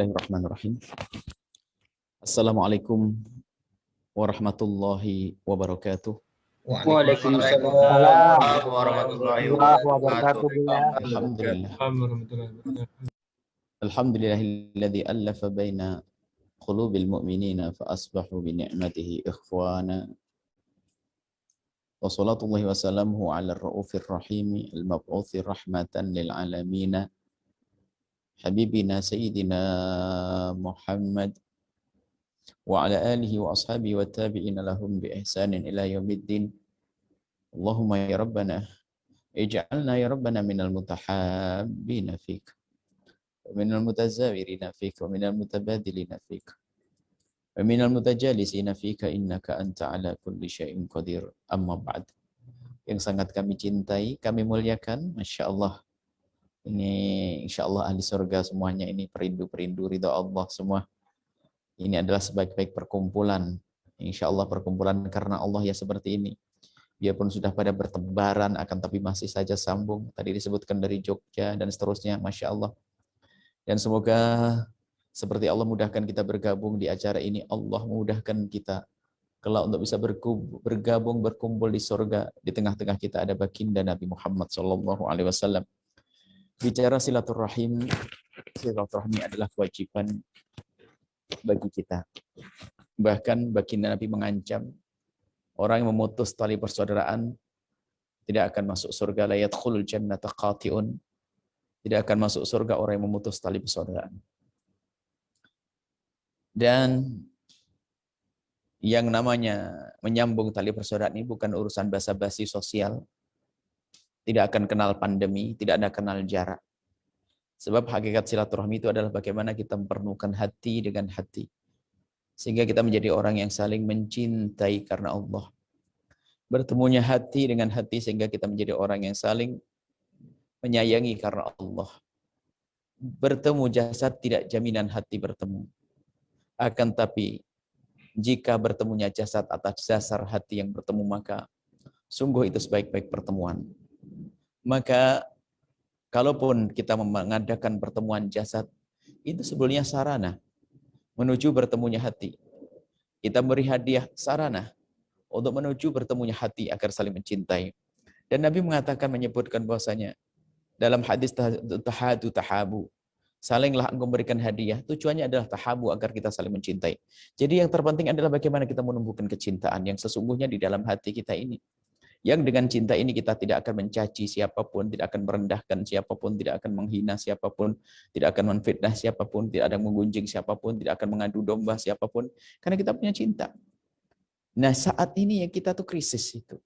Bismillahirrahmanirrahim. Assalamualaikum warahmatullahi wabarakatuh. Waalaikumsalam warahmatullahi wabarakatuh. Alhamdulillah. Alhamdulillahilladzi allafa baina qulubil mu'minina fa asbahu bi ni'matihi ikhwana. Wa salatullahi wa salamuhu ala ar-raufir rahim al-mab'uthi rahmatan lil alamin. Habibina sayyidina Muhammad wa ala alihi wa ashabihi wa tabi'ina lahum bi ihsanin ila yaumiddin. Allahumma ya rabbana ij'alna ya rabbana minal mutahabbina fik wa minal mutazawirina fik wa minal mutabadilina fik wa minal mutajalisina fika innaka anta ala kulli syai'in qadir. Amma ba'd. Yang sangat kami cintai, kami muliakan, Masya Allah. Ini insya Allah ahli surga semuanya, ini perindu-perindu ridha Allah semua. Ini adalah sebaik-baik perkumpulan. Insya Allah perkumpulan karena Allah ya seperti ini. Biarpun sudah pada bertebaran, akan tapi masih saja sambung. Tadi disebutkan dari Jogja dan seterusnya, Masya Allah. Dan semoga seperti Allah mudahkan kita bergabung di acara ini, Allah mudahkan kita kelak untuk bisa bergabung, berkumpul di surga. Di tengah-tengah kita ada baginda Nabi Muhammad SAW. Bicara silaturahim, silaturahmi adalah kewajiban bagi kita. Bahkan baginda Nabi mengancam orang yang memutus tali persaudaraan tidak akan masuk surga. La yadkhulul jannata qati'un. Tidak akan masuk surga orang yang memutus tali persaudaraan. Dan yang namanya menyambung tali persaudaraan ini bukan urusan basa-basi sosial. Tidak akan kenal pandemi, tidak ada kenal jarak. Sebab hakikat silaturahmi itu adalah bagaimana kita mempertemukan hati dengan hati. Sehingga kita menjadi orang yang saling mencintai karena Allah. Bertemunya hati dengan hati sehingga kita menjadi orang yang saling menyayangi karena Allah. Bertemu jasad tidak jaminan hati bertemu. Akan tapi jika bertemunya jasad atas dasar hati yang bertemu, maka sungguh itu sebaik-baik pertemuan. Maka kalaupun kita mengadakan pertemuan jasad, itu sebetulnya sarana menuju bertemunya hati. Kita beri hadiah sarana untuk menuju bertemunya hati agar saling mencintai. Dan Nabi mengatakan, menyebutkan bahwasanya dalam hadis tahadu tahabu, salinglah engkau memberikan hadiah, tujuannya adalah tahabu, agar kita saling mencintai. Jadi yang terpenting adalah bagaimana kita menumbuhkan kecintaan yang sesungguhnya di dalam hati kita ini. Yang dengan cinta ini kita tidak akan mencaci siapapun, tidak akan merendahkan siapapun, tidak akan menghina siapapun, tidak akan menfitnah siapapun, tidak ada menggunjing siapapun, tidak akan mengadu domba siapapun, karena kita punya cinta. Nah, saat ini yang kita tuh krisis itu.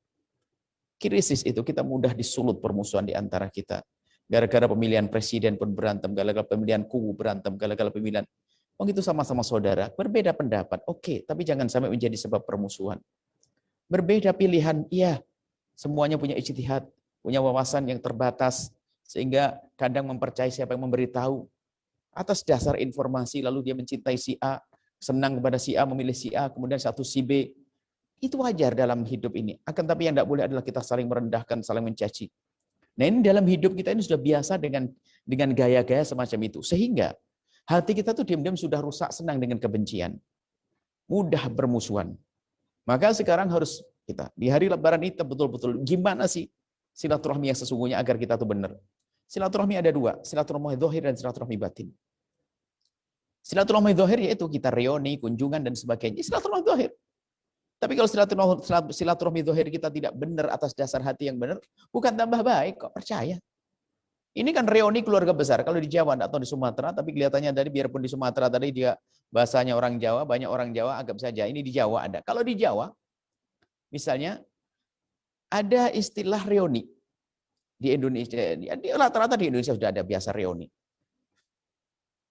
Krisis itu kita mudah disulut permusuhan di antara kita. Gara-gara pemilihan presiden pun berantem, gara-gara pemilihan kubu berantem, gara-gara pemilihan. Itu sama-sama saudara, berbeda pendapat. Oke, tapi jangan sampai menjadi sebab permusuhan. Berbeda pilihan, iya. Semuanya punya ijtihad, punya wawasan yang terbatas, sehingga kadang mempercayai siapa yang memberitahu. Atas dasar informasi, lalu dia mencintai si A, senang kepada si A, memilih si A, kemudian satu si B. Itu wajar dalam hidup ini. Akan tapi yang tidak boleh adalah kita saling merendahkan, saling mencaci. Nah, ini dalam hidup kita ini sudah biasa dengan gaya-gaya semacam itu. Sehingga hati kita tuh diam-diam sudah rusak, senang dengan kebencian. Mudah bermusuhan. Maka sekarang harus kita di hari Lebaran ini betul-betul gimana sih silaturahmi yang sesungguhnya agar kita tuh benar. Silaturahmi ada dua, silaturahmi zahir dan silaturahmi batin. Silaturahmi zahir yaitu kita reuni, kunjungan dan sebagainya. Silaturahmi zahir. Tapi kalau silaturahmi zahir kita tidak benar atas dasar hati yang benar, bukan tambah baik kok, percaya. Ini kan reuni keluarga besar. Kalau di Jawa atau di Sumatera, tapi kelihatannya dari biarpun di Sumatera tadi dia bahasanya orang Jawa, banyak orang Jawa anggap saja ini di Jawa ada. Kalau di Jawa misalnya ada istilah reuni di Indonesia, rata-rata di Indonesia sudah ada biasa reuni.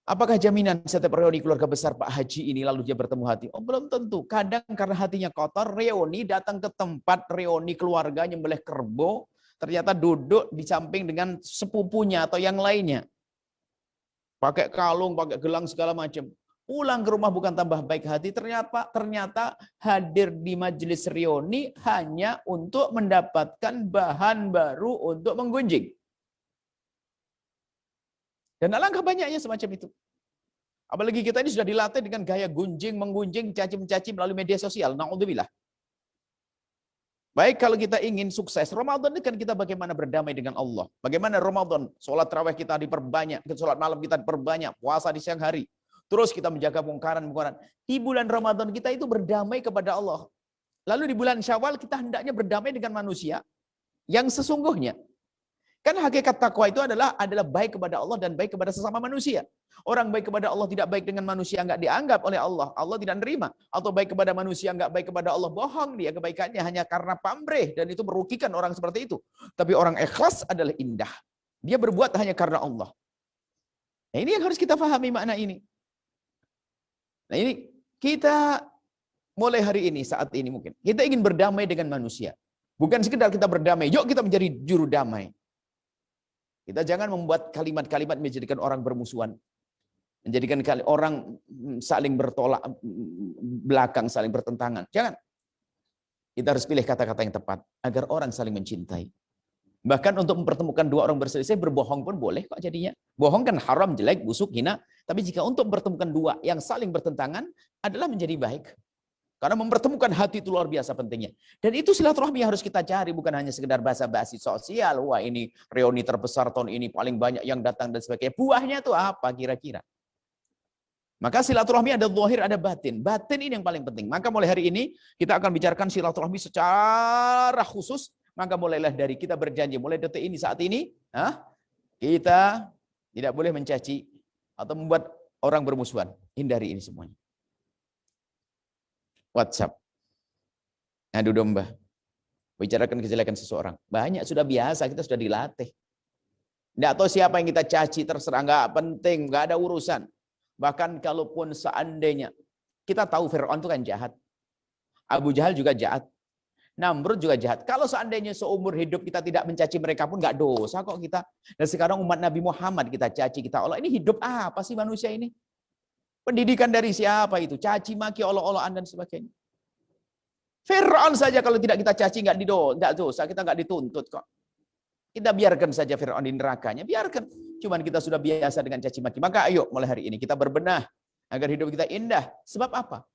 Apakah jaminan setiap reuni keluarga besar Pak Haji ini lalu dia bertemu hati? Oh, belum tentu. Kadang karena hatinya kotor, reuni datang ke tempat reuni keluarga nyembelih kerbau, ternyata duduk di samping dengan sepupunya atau yang lainnya. Pakai kalung, pakai gelang segala macam. Pulang ke rumah bukan tambah baik hati, ternyata hadir di majelis reuni hanya untuk mendapatkan bahan baru untuk menggunjing. Dan alangkah banyaknya semacam itu. Apalagi kita ini sudah dilatih dengan gaya gunjing, menggunjing, caci-mencaci melalui media sosial. Na'udzubillah. Baik, kalau kita ingin sukses, Ramadan ini kan kita bagaimana berdamai dengan Allah. Bagaimana Ramadan, sholat tarawih kita diperbanyak, sholat malam kita diperbanyak, puasa di siang hari. Terus kita menjaga mungkaran-mungkaran. Di bulan Ramadan kita itu berdamai kepada Allah. Lalu di bulan Syawal kita hendaknya berdamai dengan manusia yang sesungguhnya. Kan hakikat takwa itu adalah baik kepada Allah dan baik kepada sesama manusia. Orang baik kepada Allah tidak baik dengan manusia enggak dianggap oleh Allah. Allah tidak nerima. Atau baik kepada manusia enggak baik kepada Allah, bohong dia kebaikannya hanya karena pamrih dan itu merugikan orang seperti itu. Tapi orang ikhlas adalah indah. Dia berbuat hanya karena Allah. Nah, ini yang harus kita pahami makna ini. Nah, ini kita mulai hari ini, saat ini mungkin kita ingin berdamai dengan manusia. Bukan sekedar kita berdamai, yuk kita menjadi juru damai. Kita jangan membuat kalimat-kalimat menjadikan orang bermusuhan. Menjadikan orang saling bertolak belakang, saling bertentangan. Jangan. Kita harus pilih kata-kata yang tepat agar orang saling mencintai. Bahkan untuk mempertemukan dua orang berselisih, berbohong pun boleh kok jadinya. Bohong kan haram, jelek, busuk, hina. Tapi jika untuk mempertemukan dua yang saling bertentangan adalah menjadi baik. Karena mempertemukan hati itu luar biasa pentingnya. Dan itu silaturahmi yang harus kita cari, bukan hanya sekedar basa-basi sosial. Wah, ini reuni terbesar tahun ini, paling banyak yang datang dan sebagainya. Buahnya itu apa kira-kira? Maka silaturahmi ada zahir, ada batin. Batin ini yang paling penting. Maka mulai hari ini kita akan bicarakan silaturahmi secara khusus. Maka mulailah dari kita berjanji, mulai detik ini, saat ini, kita tidak boleh mencaci atau membuat orang bermusuhan. Hindari ini semuanya. WhatsApp, adu domba, bicarakan kejelekan seseorang. Banyak sudah biasa, kita sudah dilatih. Tidak tahu siapa yang kita caci, terserah, nggak penting, nggak ada urusan. Bahkan kalaupun seandainya, kita tahu Fir'aun itu kan jahat. Abu Jahal juga jahat. Namrud juga jahat. Kalau seandainya seumur hidup kita tidak mencaci mereka pun nggak dosa kok kita. Dan sekarang umat Nabi Muhammad kita caci, kita Allah. Ini hidup apa sih manusia ini? Pendidikan dari siapa itu? Caci maki, olok-olokan dan sebagainya. Fir'aun saja kalau tidak kita caci nggak dosa, kita nggak dituntut kok. Kita biarkan saja Fir'aun di nerakanya, biarkan. Cuman kita sudah biasa dengan caci maki. Maka ayo mulai hari ini kita berbenah agar hidup kita indah. Sebab apa?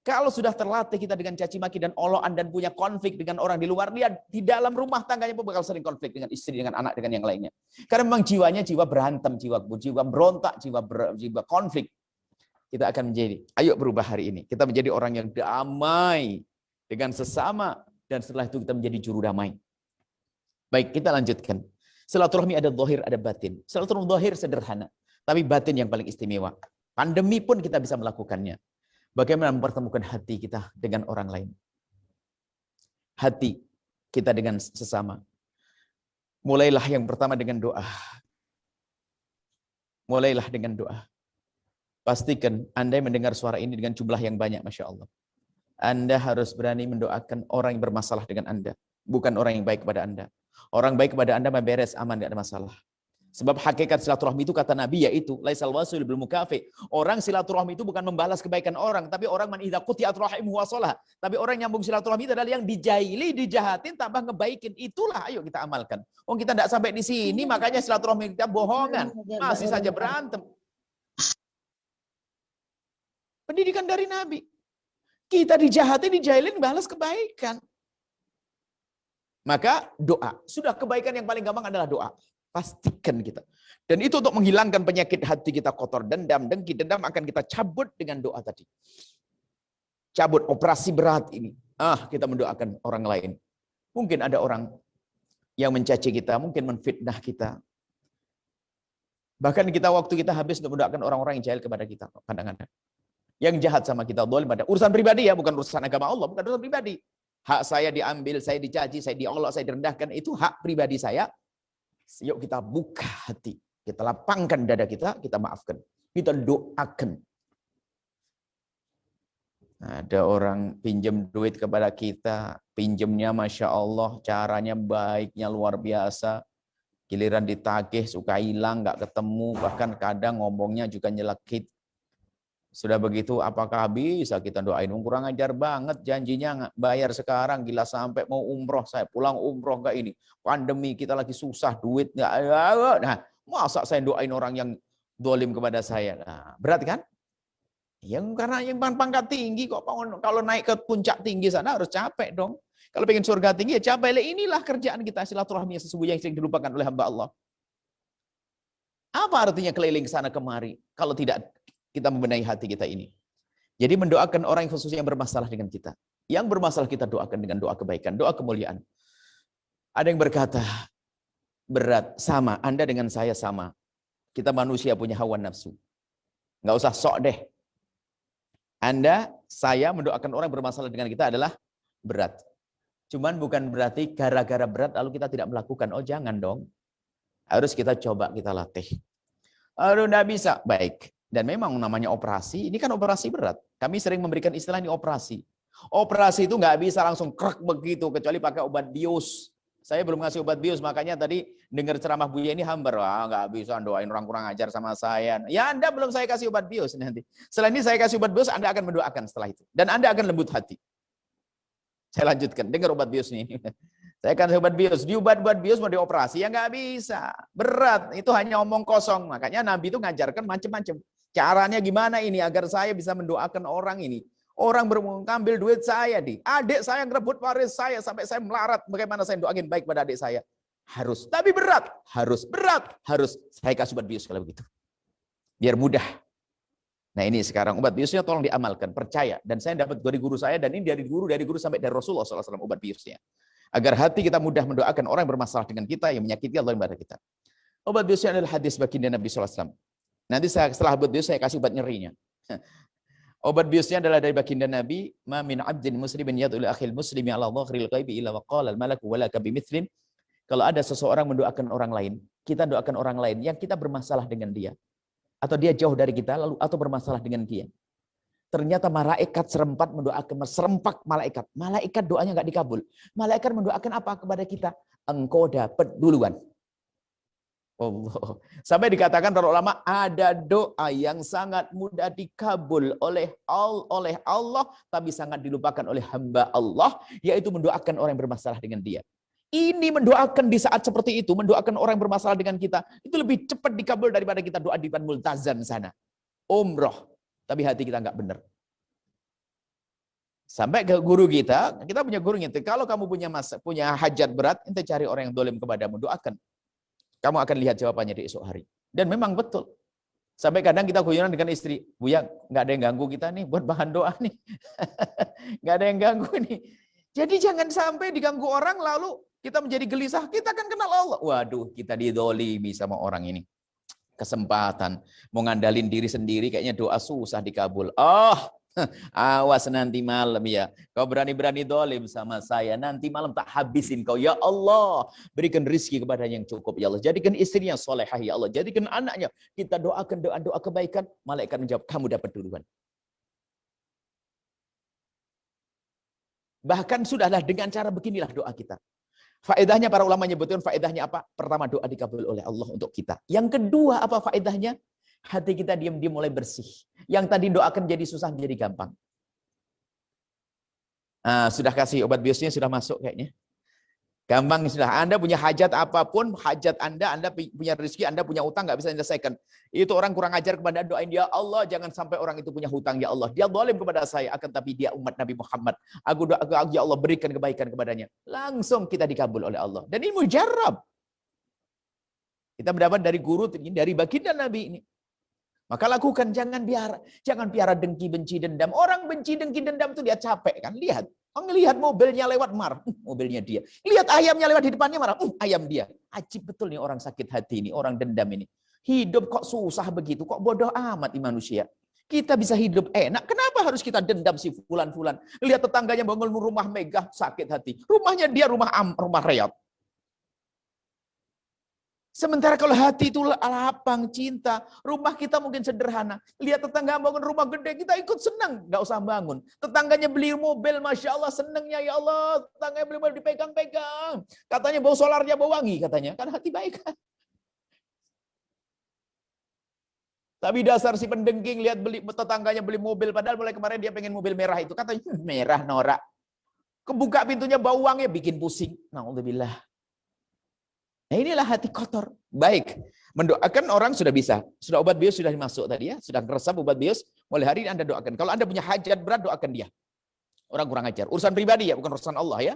Kalau sudah terlatih kita dengan caci maki dan olokan dan punya konflik dengan orang di luar, dia di dalam rumah tangganya pun bakal sering konflik dengan istri, dengan anak, dengan yang lainnya. Karena memang jiwanya jiwa berantem, jiwa berontak, jiwa konflik. Kita akan menjadi, ayo berubah hari ini. Kita menjadi orang yang damai dengan sesama dan setelah itu kita menjadi juru damai. Baik, kita lanjutkan. Silaturahmi ada zahir, ada batin. Silaturahmi zahir sederhana, tapi batin yang paling istimewa. Pandemi pun kita bisa melakukannya. Bagaimana mempertemukan hati kita dengan orang lain. Hati kita dengan sesama. Mulailah yang pertama dengan doa. Mulailah dengan doa. Pastikan Anda yang mendengar suara ini dengan jumlah yang banyak, Masya Allah. Anda harus berani mendoakan orang yang bermasalah dengan Anda. Bukan orang yang baik kepada Anda. Orang baik kepada Anda beres, aman, tidak ada masalah. Sebab hakikat silaturahmi itu kata Nabi yaitu laisal wasil bil mukafi. Orang silaturahmi itu bukan membalas kebaikan orang, tapi orang man idza quti'at rahimuhu wasalah. Tapi orang yang nyambung silaturahmi itu adalah yang dijaili, dijahatin tambah ngebaikin. Itulah ayo kita amalkan. Oh, kita tidak sampai di sini, makanya silaturahmi kita bohongan. Masih saja berantem. Pendidikan dari Nabi. Kita dijahatin, dijailin, balas kebaikan. Maka doa. Sudah kebaikan yang paling gampang adalah doa. Pastikan kita. Dan itu untuk menghilangkan penyakit hati kita kotor. Dendam, dengki, dendam akan kita cabut dengan doa tadi. Cabut operasi berat ini. Kita mendoakan orang lain. Mungkin ada orang yang mencaci kita, mungkin menfitnah kita. Bahkan kita waktu kita habis untuk mendoakan orang-orang yang jahil kepada kita. Kadang-kadang. Yang jahat sama kita, zalim pada urusan pribadi ya, bukan urusan agama Allah, bukan urusan pribadi. Hak saya diambil, saya dicaci, saya diolok, saya direndahkan, itu hak pribadi saya. Yuk kita buka hati, kita lapangkan dada kita maafkan, kita doakan. Ada orang pinjam duit kepada kita, pinjamnya Masya Allah, caranya baiknya luar biasa. Giliran ditagih, suka hilang, nggak ketemu, bahkan kadang ngomongnya juga nyelekit. Sudah begitu, apakah bisa kita doain? Kurang ajar banget, janjinya bayar sekarang, gila sampai mau umroh, saya pulang umroh enggak ini. Pandemi kita lagi susah, duit enggak. Nah, masa saya doain orang yang zalim kepada saya? Nah, berat kan? Karena yang pangkat tinggi kok kalau naik ke puncak tinggi sana harus capek dong. Kalau pengen surga tinggi ya capek. Inilah kerjaan kita, silaturahmi yang sesungguhnya yang sering dilupakan oleh hamba Allah. Apa artinya keliling sana kemari kalau tidak kita membenahi hati kita ini? Jadi mendoakan orang yang khususnya yang bermasalah dengan kita. Yang bermasalah kita doakan dengan doa kebaikan, doa kemuliaan. Ada yang berkata, berat, sama, Anda dengan saya sama. Kita manusia punya hawa nafsu. Nggak usah sok deh. Anda, saya mendoakan orang yang bermasalah dengan kita adalah berat. Cuman bukan berarti gara-gara berat lalu kita tidak melakukan. Oh jangan dong. Harus kita coba, kita latih. Aduh, nggak bisa. Baik. Dan memang namanya operasi, ini kan operasi berat. Kami sering memberikan istilah ini operasi. Operasi itu nggak bisa langsung krek begitu, kecuali pakai obat bius. Saya belum ngasih obat bius, makanya tadi dengar ceramah Buya ini hambar. Wah, nggak bisa doain orang kurang ajar sama saya. Ya Anda belum saya kasih obat bius nanti. Setelah ini saya kasih obat bius, Anda akan mendoakan setelah itu. Dan Anda akan lembut hati. Saya lanjutkan, dengar obat bius nih. Saya akan obat bius, buat bius mau dioperasi, ya nggak bisa. Berat, itu hanya omong kosong. Makanya Nabi itu ngajarkan macam-macam. Caranya gimana ini agar saya bisa mendoakan orang ini. Orang mengambil duit saya, adik saya ngerebut waris saya sampai saya melarat. Bagaimana saya doain baik pada adik saya? Harus, tapi berat. Harus. Saya kasih obat bius kalau begitu. Biar mudah. Nah ini sekarang obat biusnya tolong diamalkan, percaya. Dan saya dapat dari guru saya, dan ini dari guru sampai dari Rasulullah SAW obat biusnya. Agar hati kita mudah mendoakan orang yang bermasalah dengan kita, yang menyakiti Allah yang pada kita. Obat biusnya adalah hadis baginda Nabi SAW. Nanti setelah obat bius saya kasih obat nyerinya. Obat biusnya adalah dari baginda Nabi, "Ma min 'abdin muslimin yad'u li akhil muslimi 'ala dhahril ghaibi illa wa qala al-malaku wa laka bimithlin." Kalau ada seseorang mendoakan orang lain, kita doakan orang lain yang kita bermasalah dengan dia, atau dia jauh dari kita lalu atau bermasalah dengan dia. Ternyata malaikat serempak malaikat. Malaikat doanya enggak dikabul. Malaikat mendoakan apa kepada kita? Engkau dapat duluan. Allah. Sampai dikatakan para ulama, ada doa yang sangat mudah dikabul oleh Allah, tapi sangat dilupakan oleh hamba Allah, yaitu mendoakan orang yang bermasalah dengan dia. Ini mendoakan di saat seperti itu, mendoakan orang yang bermasalah dengan kita, itu lebih cepat dikabul daripada kita doa di depan multazam sana. Umroh, tapi hati kita nggak benar. Sampai ke guru kita punya guru gitu, kalau kamu punya hajat berat, ente cari orang yang dolim kepadamu, doakan. Kamu akan lihat jawabannya di esok hari. Dan memang betul. Sampai kadang kita guyonan dengan istri, Buya, nggak ada yang ganggu kita nih, buat bahan doa nih. Nggak ada yang ganggu nih. Jadi jangan sampai diganggu orang, lalu kita menjadi gelisah, kita akan kenal Allah. Waduh, kita didolimi sama orang ini. Kesempatan. Mau ngandalin diri sendiri, kayaknya doa susah dikabul. Oh, awas nanti malam ya. Kau berani-berani dolim sama saya. Nanti malam tak habisin kau. Ya Allah. Berikan rizki kepada yang cukup. Ya Allah. Jadikan istri yang solehah. Ya Allah. Jadikan anaknya. Kita doakan doa-doa kebaikan. Malaikat menjawab, kamu dapat duluan. Bahkan sudahlah dengan cara beginilah doa kita. Faedahnya para ulama menyebutkan faedahnya apa? Pertama, doa dikabul oleh Allah untuk kita. Yang kedua, apa faedahnya? Hati kita diam-diam mulai bersih. Yang tadi doakan jadi susah, jadi gampang. Sudah kasih obat biusnya, sudah masuk kayaknya. Gampang sudah. Anda punya hajat apapun, hajat Anda punya rezeki, Anda punya utang, nggak bisa menyelesaikan. Itu orang kurang ajar kepada doain, ya Allah, jangan sampai orang itu punya hutang, ya Allah. Dia zalim kepada saya, akan tapi dia umat Nabi Muhammad. Aku doa, ya Allah, berikan kebaikan kepadanya. Langsung kita dikabul oleh Allah. Dan ini mujarab. Kita mendapat dari guru, dari baginda Nabi ini. Maka lakukan, jangan piara dengki, benci, dendam. Orang benci, dengki, dendam itu dia capek kan? Lihat. Lihat mobilnya lewat marah, mobilnya dia. Lihat ayamnya lewat di depannya marah, ayam dia. Ajib betul nih orang sakit hati ini, orang dendam ini. Hidup kok susah begitu, kok bodoh amat nih manusia. Kita bisa hidup enak, kenapa harus kita dendam si fulan-fulan? Lihat tetangganya bangun rumah megah, sakit hati. Rumahnya dia rumah reot. Sementara kalau hati itu lapang, cinta, rumah kita mungkin sederhana. Lihat tetangga bangun rumah gede, kita ikut senang, nggak usah bangun. Tetangganya beli mobil, Masya Allah, senangnya ya Allah. Tetangganya beli mobil, dipegang-pegang. Katanya bau solarnya bau wangi, katanya. Kan hati baik. Tapi dasar si pendengking, lihat tetangganya beli mobil, padahal mulai kemarin dia pengen mobil merah itu. Katanya, merah norak. Kebuka pintunya bau wangi, bikin pusing. Na'udzubillah. Nah, inilah hati kotor. Baik, mendoakan orang sudah bisa. Sudah obat bius sudah dimasuk tadi ya, sudah resep obat bius. Mulai hari ini Anda doakan. Kalau Anda punya hajat berat, doakan dia. Orang kurang ajar. Urusan pribadi ya, bukan urusan Allah ya.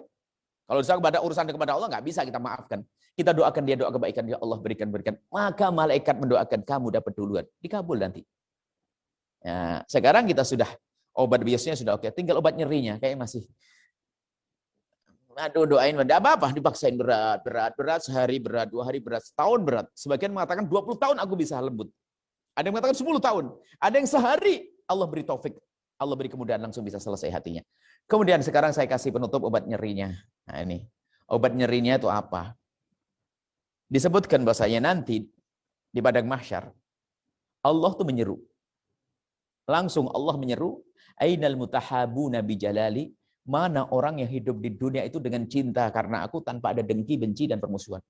Kalau urusan kepada Allah nggak bisa kita maafkan. Kita doakan dia doa kebaikan, ya Allah berikan. Maka malaikat mendoakan kamu dapat duluan. Dikabul nanti. Ya, sekarang kita sudah obat biusnya sudah oke. Tinggal obat nyerinya kayak masih. Aduh, doain, tidak apa-apa, dipaksain berat, sehari berat, 2 hari berat, setahun berat. Sebagian mengatakan 20 tahun aku bisa lembut. Ada yang mengatakan 10 tahun. Ada yang sehari, Allah beri taufik. Allah beri kemudahan langsung bisa selesai hatinya. Kemudian sekarang saya kasih penutup obat nyerinya. Nah ini, obat nyerinya itu apa? Disebutkan bahasanya nanti di padang mahsyar, Allah tuh menyeru. Langsung Allah menyeru, Ainal mutahabuna bijalali. Mana orang yang hidup di dunia itu dengan cinta karena aku tanpa ada dengki, benci, dan permusuhan.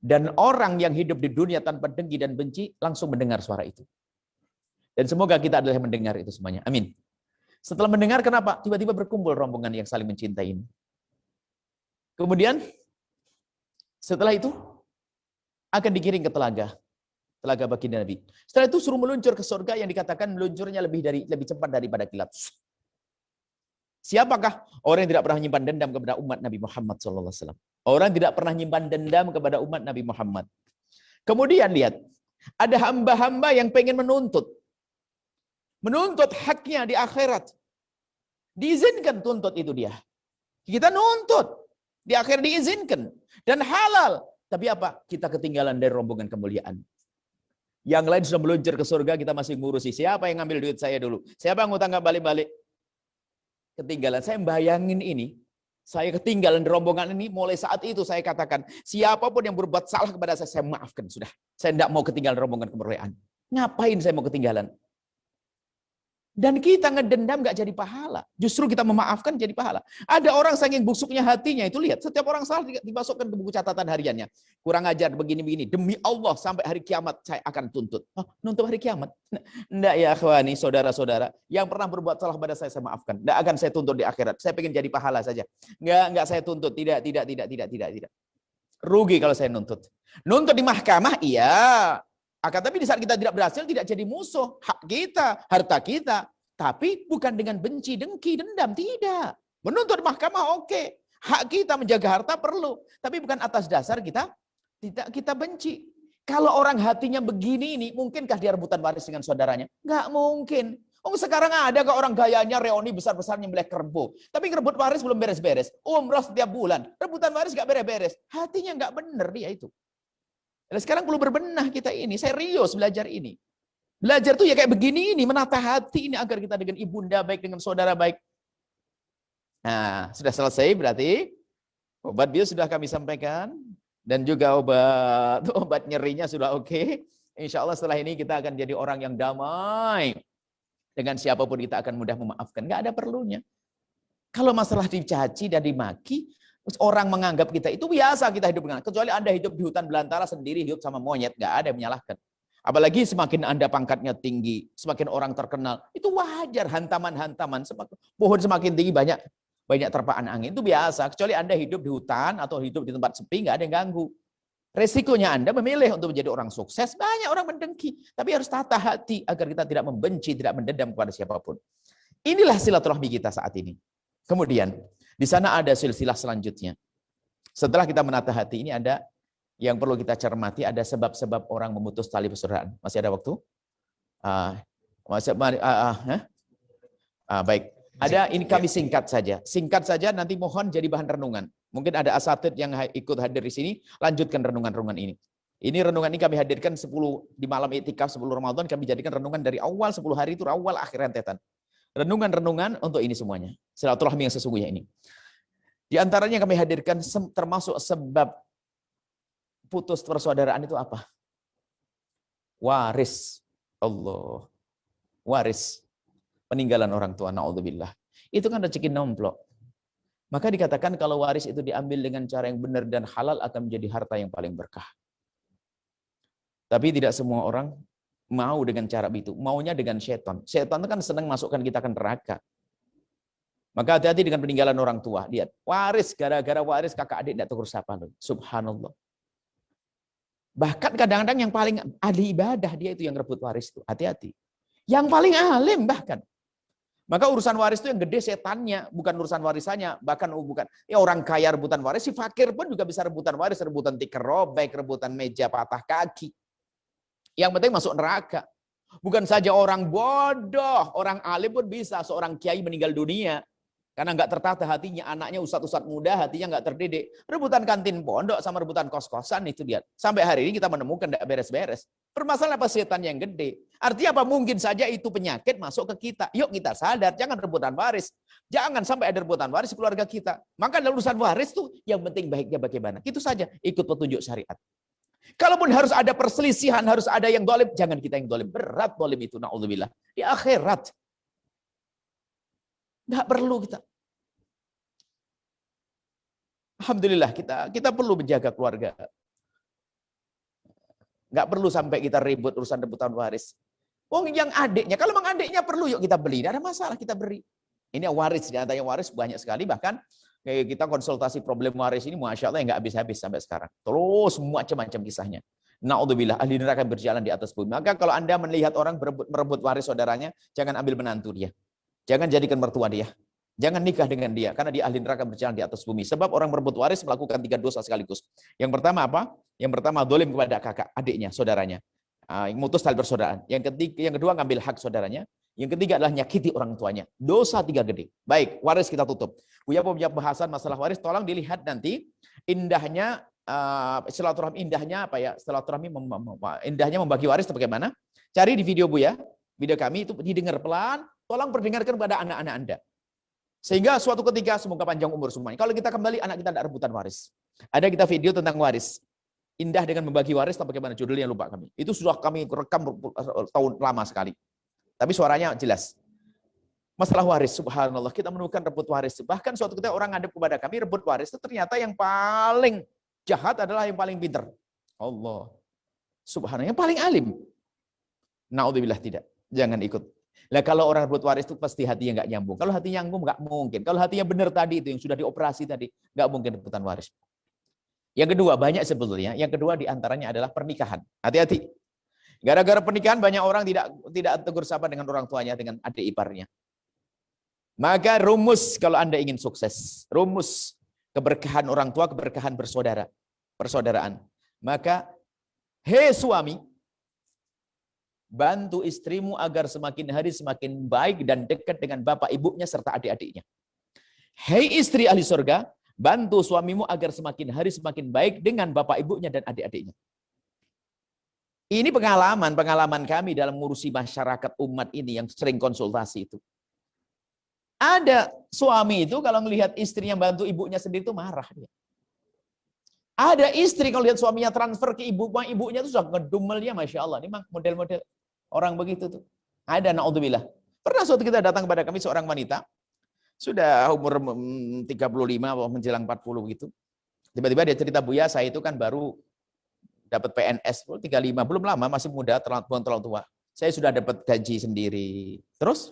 Dan orang yang hidup di dunia tanpa dengki dan benci langsung mendengar suara itu. Dan semoga kita adalah yang mendengar itu semuanya. Amin. Setelah mendengar, kenapa? Tiba-tiba berkumpul rombongan yang saling mencintai ini. Kemudian, setelah itu, akan digiring ke telaga baginda Nabi. Setelah itu suruh meluncur ke surga yang dikatakan meluncurnya lebih cepat daripada kilat. Siapakah orang yang tidak pernah menyimpan dendam kepada umat Nabi Muhammad SAW? Orang yang tidak pernah menyimpan dendam kepada umat Nabi Muhammad. Kemudian lihat, ada hamba-hamba yang pengen menuntut haknya di akhirat. Diizinkan tuntut itu dia. Kita nuntut di akhir diizinkan dan halal. Tapi apa? Kita ketinggalan dari rombongan kemuliaan. Yang lain sudah meluncur ke surga, kita masih ngurusi. Siapa yang ngambil duit saya dulu? Siapa yang ngutang nggak balik-balik? Ketinggalan. Saya bayangin ini, saya ketinggalan di rombongan ini, mulai saat itu saya katakan, siapapun yang berbuat salah kepada saya maafkan, sudah. Saya tidak mau ketinggalan rombongan kemuliaan. Ngapain saya mau ketinggalan? Dan kita ngedendam nggak jadi pahala. Justru kita memaafkan jadi pahala. Ada orang saking busuknya hatinya, itu lihat, setiap orang salah dimasukkan ke buku catatan hariannya. Kurang ajar begini-begini. Demi Allah sampai hari kiamat saya akan tuntut. Oh, nuntut hari kiamat? Enggak ya akhwani, saudara-saudara. Yang pernah berbuat salah pada saya maafkan. Enggak akan saya tuntut di akhirat. Saya pengen jadi pahala saja. Enggak saya tuntut. Tidak. Rugi kalau saya nuntut. Nuntut di mahkamah, iya. Akan tapi di saat kita tidak berhasil, tidak jadi musuh. Hak kita, harta kita. Tapi bukan dengan benci, dengki, dendam. Tidak. Menuntut mahkamah, oke. Hak kita menjaga harta perlu. Tapi bukan atas dasar tidak kita benci. Kalau orang hatinya begini ini, mungkinkah dia rebutan waris dengan saudaranya? Nggak mungkin. Sekarang ada kok orang gayanya reuni besar-besar nyembelih kerbau. Tapi ngerebut waris belum beres-beres. Umrah setiap bulan. Rebutan waris nggak beres-beres. Hatinya nggak bener dia itu. Dan sekarang perlu berbenah kita ini. Serius belajar ini. Belajar tuh ya kayak begini ini. Menata hati ini agar kita dengan ibunda baik, dengan saudara baik. Nah, sudah selesai berarti. Obat bius sudah kami sampaikan. Dan juga obat nyerinya sudah oke. Insya Allah setelah ini kita akan jadi orang yang damai. Dengan siapapun kita akan mudah memaafkan. Nggak ada perlunya. Kalau masalah dicaci dan dimaki, orang menganggap kita itu biasa kita hidup dengan. Kecuali Anda hidup di hutan belantara sendiri, hidup sama monyet. Nggak ada yang menyalahkan. Apalagi semakin Anda pangkatnya tinggi, semakin orang terkenal, itu wajar hantaman-hantaman. Pohon semakin tinggi banyak terpaan angin, itu biasa. Kecuali Anda hidup di hutan atau hidup di tempat sepi, nggak ada yang ganggu. Resikonya Anda memilih untuk menjadi orang sukses, banyak orang mendengki. Tapi harus tata hati agar kita tidak membenci, tidak mendendam kepada siapapun. Inilah silaturahmi kita saat ini. Kemudian, di sana ada silsilah selanjutnya. Setelah kita menata hati ini ada yang perlu kita cermati, ada sebab-sebab orang memutus tali persaudaraan. Masih ada waktu? Baik. Ada ini kami singkat saja. Singkat saja, nanti mohon jadi bahan renungan. Mungkin ada asatid yang ikut hadir di sini, lanjutkan renungan-renungan ini. Ini renungan ini kami hadirkan 10 di malam iktikaf 10 Ramadan, kami jadikan renungan dari awal 10 hari itu awal akhir rentetan. Renungan-renungan untuk ini semuanya. Silaturahmi yang sesungguhnya ini. Di antaranya kami hadirkan termasuk sebab putus persaudaraan itu apa? Waris. Allah. Waris. Peninggalan orang tua, na'udzubillah. Itu kan rezeki nomplok. Maka dikatakan kalau waris itu diambil dengan cara yang benar dan halal akan menjadi harta yang paling berkah. Tapi tidak semua orang mau dengan cara itu. Maunya dengan setan. Setan itu kan senang masukkan kita ke neraka. Maka hati-hati dengan peninggalan orang tua. Lihat, waris, gara-gara waris kakak adik tidak tegur sapa loh. Subhanallah. Bahkan kadang-kadang yang paling ahli ibadah dia itu yang rebut waris itu. Hati-hati. Yang paling alim bahkan. Maka urusan waris itu yang gede setannya, bukan urusan warisannya. Bahkan bukan ya orang kaya rebutan waris, si fakir pun juga bisa rebutan waris, rebutan tikar robek, rebutan meja patah kaki. Yang penting masuk neraka. Bukan saja orang bodoh, orang alim pun bisa. Seorang kiai meninggal dunia karena nggak tertata hatinya, anaknya ustadz-ustadz muda, hatinya nggak terdidik. Rebutan kantin pondok sama rebutan kos-kosan itu dia. Sampai hari ini kita menemukan nggak beres-beres. Permasalahan apa setan yang gede? Artinya apa? Mungkin saja itu penyakit masuk ke kita. Yuk kita sadar, jangan rebutan waris. Jangan sampai ada rebutan waris di keluarga kita. Maka dalam urusan waris tuh yang penting baiknya bagaimana. Itu saja, ikut petunjuk syariat. Kalaupun harus ada perselisihan, harus ada yang dolim, jangan kita yang dolim. Berat dolim itu, na'udzubillah. Di akhirat. Nggak perlu kita. Alhamdulillah kita perlu menjaga keluarga. Nggak perlu sampai kita ribut urusan rebutan waris. Oh yang adiknya, kalau memang adiknya perlu yuk kita beli. Tidak ada masalah kita beri. Ini waris, di antaranya waris banyak sekali. Bahkan kita konsultasi problem waris ini, Masya Allah, nggak habis-habis sampai sekarang. Terus macam-macam kisahnya. Na'udzubillah, ahli neraka berjalan di atas bumi. Maka kalau Anda melihat orang merebut waris saudaranya, jangan ambil menantu dia. Jangan jadikan mertua dia. Jangan nikah dengan dia. Karena dia ahli neraka berjalan di atas bumi. Sebab orang merebut waris melakukan 3 dosa sekaligus. Yang pertama apa? Yang pertama dolim kepada kakak, adiknya, saudaranya. Memutus tali persaudaraan. Yang kedua ngambil hak saudaranya. Yang ketiga adalah nyakiti orang tuanya. Dosa 3 gede. Baik, waris kita tutup. Buya punya bahasan masalah waris. Tolong dilihat nanti indahnya silaturahmi, indahnya apa ya? Silaturahmi indahnya membagi waris itu bagaimana? Cari di video Buya. Video kami itu didengar pelan. Tolong perdengarkan kepada anak-anak Anda. Sehingga suatu ketika semoga panjang umur semuanya. Kalau kita kembali anak kita tidak rebutan waris. Ada kita video tentang waris. Indah dengan membagi waris atau bagaimana judulnya lupa kami. Itu sudah kami rekam tahun lama sekali. Tapi suaranya jelas. Masalah waris, subhanallah, kita menemukan rebut waris. Bahkan suatu ketika orang ngadep kepada kami rebut waris itu ternyata yang paling jahat adalah yang paling pintar. Allah. Subhanallah, yang paling alim. Naudzubillah tidak. Jangan ikut. Lah kalau orang rebut waris itu pasti hatinya nggak nyambung. Kalau hatinya nyambung nggak mungkin. Kalau hatinya benar tadi itu yang sudah dioperasi tadi nggak mungkin rebutan waris. Yang kedua banyak sebetulnya. Yang kedua diantaranya adalah pernikahan. Hati-hati. Gara-gara pernikahan banyak orang tidak tegur sapa dengan orang tuanya, dengan adik iparnya. Maka rumus kalau Anda ingin sukses, rumus keberkahan orang tua, keberkahan persaudaraan. Maka hei suami, bantu istrimu agar semakin hari semakin baik dan dekat dengan bapak ibunya serta adik-adiknya. Hei istri ahli surga, bantu suamimu agar semakin hari semakin baik dengan bapak ibunya dan adik-adiknya. Ini pengalaman kami dalam mengurusi masyarakat umat ini yang sering konsultasi itu. Ada suami itu kalau melihat istrinya bantu ibunya sendiri itu marah dia. Ada istri kalau lihat suaminya transfer ke ibunya itu sudah ngedumel dia, Masya Allah. Ini model-model orang begitu tuh. Ada, na'udzubillah. Pernah suatu kita datang kepada kami seorang wanita, sudah umur 35 atau menjelang 40 gitu. Tiba-tiba dia cerita, Buya, saya itu kan baru dapat PNS 35, belum lama, masih muda, terlalu tua. Saya sudah dapat gaji sendiri. Terus?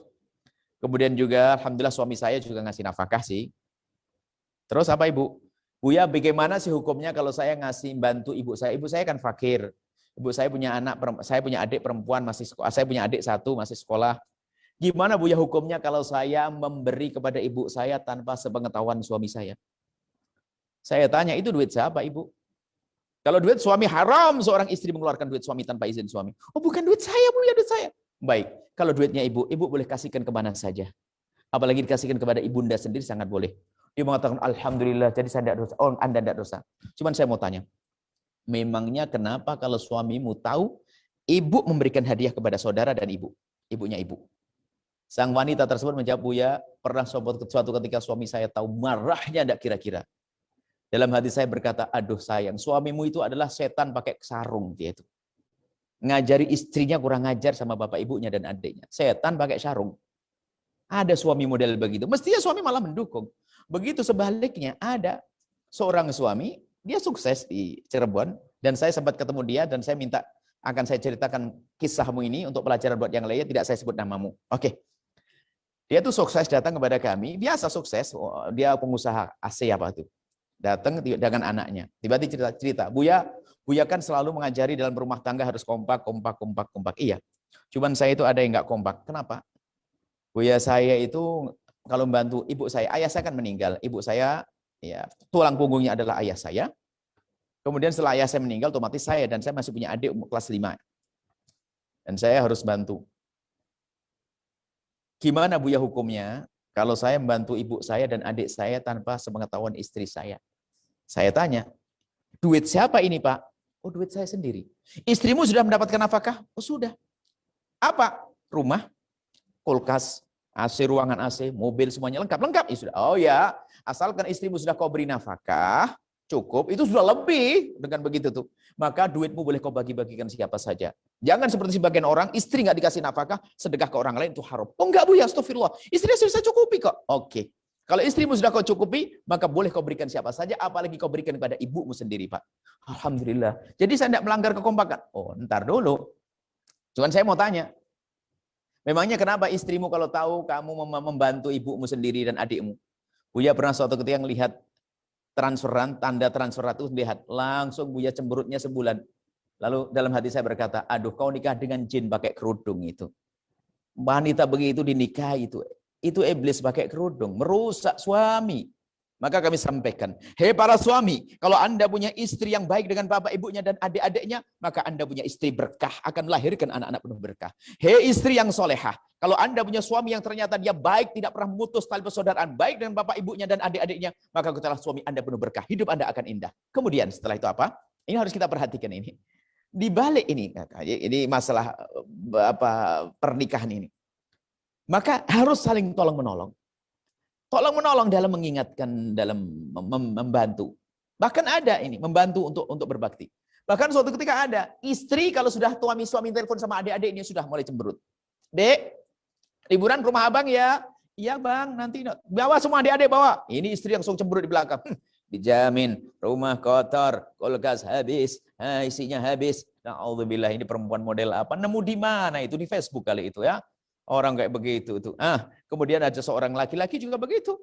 Kemudian juga, alhamdulillah suami saya juga ngasih nafkah sih. Terus apa Ibu? Buya, bagaimana sih hukumnya kalau saya ngasih bantu ibu saya? Ibu saya kan fakir. Ibu saya punya anak, saya punya adik perempuan masih sekolah. Saya punya adik 1 masih sekolah. Gimana Buya hukumnya kalau saya memberi kepada ibu saya tanpa sepengetahuan suami saya? Saya tanya, itu duit siapa Ibu? Kalau duit suami haram seorang istri mengeluarkan duit suami tanpa izin suami. Oh bukan duit saya Buya, duit saya. Baik, kalau duitnya ibu boleh kasihkan kemana saja. Apalagi dikasihkan kepada ibunda sendiri sangat boleh. Dia mengatakan, Alhamdulillah, jadi saya tidak dosa. Oh, Anda tidak dosa. Cuman saya mau tanya, memangnya kenapa kalau suamimu tahu, ibu memberikan hadiah kepada saudara dan ibunya ibu? Sang wanita tersebut menjawab, Buya, pernah suatu ketika suami saya tahu, marahnya tidak kira-kira. Dalam hati saya berkata, aduh sayang, suamimu itu adalah setan pakai sarung dia itu. Ngajari istrinya kurang ngajar sama bapak ibunya dan adiknya. Setan pakai sarung. Ada suami model begitu. Mestinya suami malah mendukung. Begitu sebaliknya, ada seorang suami, dia sukses di Cirebon, dan saya sempat ketemu dia, dan saya minta, akan saya ceritakan kisahmu ini untuk pelajaran buat yang lainnya, tidak saya sebut namamu. Oke. Dia tuh sukses datang kepada kami, biasa sukses, dia pengusaha AC apa tuh. Datang dengan anaknya. Tiba-tiba cerita, Buya kan selalu mengajari dalam rumah tangga harus kompak, kompak, kompak, kompak. Iya. Cuman saya itu ada yang nggak kompak. Kenapa? Buya saya itu kalau membantu ibu saya, ayah saya kan meninggal. Ibu saya, ya tulang punggungnya adalah ayah saya. Kemudian setelah ayah saya meninggal, otomatis saya dan saya masih punya adik kelas 5. Dan saya harus bantu. Gimana Buya hukumnya kalau saya membantu ibu saya dan adik saya tanpa sepengetahuan istri saya? Saya tanya, duit siapa ini Pak? Oh duit saya sendiri. Istrimu sudah mendapatkan nafkah? Oh sudah. Apa? Rumah, kulkas, AC, ruangan AC, mobil semuanya lengkap. Lengkap? Ya sudah. Oh ya, asalkan istrimu sudah kau beri nafkah, cukup, itu sudah lebih dengan begitu tuh. Maka duitmu boleh kau bagi-bagikan siapa saja. Jangan seperti sebagian orang, istri nggak dikasih nafkah, sedekah ke orang lain itu haram. Oh enggak Bu ya, astagfirullah. Istrinya sudah saya cukupi kok. Oke. Kalau istrimu sudah kau cukupi, maka boleh kau berikan siapa saja, apalagi kau berikan kepada ibumu sendiri, Pak. Alhamdulillah. Jadi saya tidak melanggar kekompakan. Oh, ntar dulu. Cuman saya mau tanya, memangnya kenapa istrimu kalau tahu kamu membantu ibumu sendiri dan adikmu? Buya pernah suatu ketika melihat transferan, tanda transfer itu lihat, langsung Buya cemberutnya sebulan. Lalu dalam hati saya berkata, aduh kau nikah dengan jin pakai kerudung itu. Wanita begitu dinikahi itu iblis pakai kerudung, merusak suami. Maka kami sampaikan, hei para suami, kalau Anda punya istri yang baik dengan bapak ibunya dan adik-adiknya, maka Anda punya istri berkah, akan melahirkan anak-anak penuh berkah. Hei istri yang solehah, kalau Anda punya suami yang ternyata dia baik, tidak pernah memutus tali persaudaraan, baik dengan bapak ibunya dan adik-adiknya, maka ketahuilah suami Anda penuh berkah, hidup Anda akan indah. Kemudian setelah itu apa? Ini harus kita perhatikan ini. Di balik ini masalah pernikahan ini. Maka harus saling tolong menolong. Tolong menolong dalam mengingatkan, dalam membantu. Bahkan ada ini, membantu untuk berbakti. Bahkan suatu ketika ada, istri kalau sudah suami telepon sama adik-adiknya sudah mulai cemberut. Dek, liburan ke rumah abang ya? Iya bang, nanti bawa semua adik-adik bawa. Ini istri yang sok cemberut di belakang. Dijamin, rumah kotor, kulkas habis, isinya habis. Na'udzubillah, ini perempuan model apa? Nemu di mana itu? Di Facebook kali itu ya. Orang kayak begitu tuh. Kemudian ada seorang laki-laki juga begitu.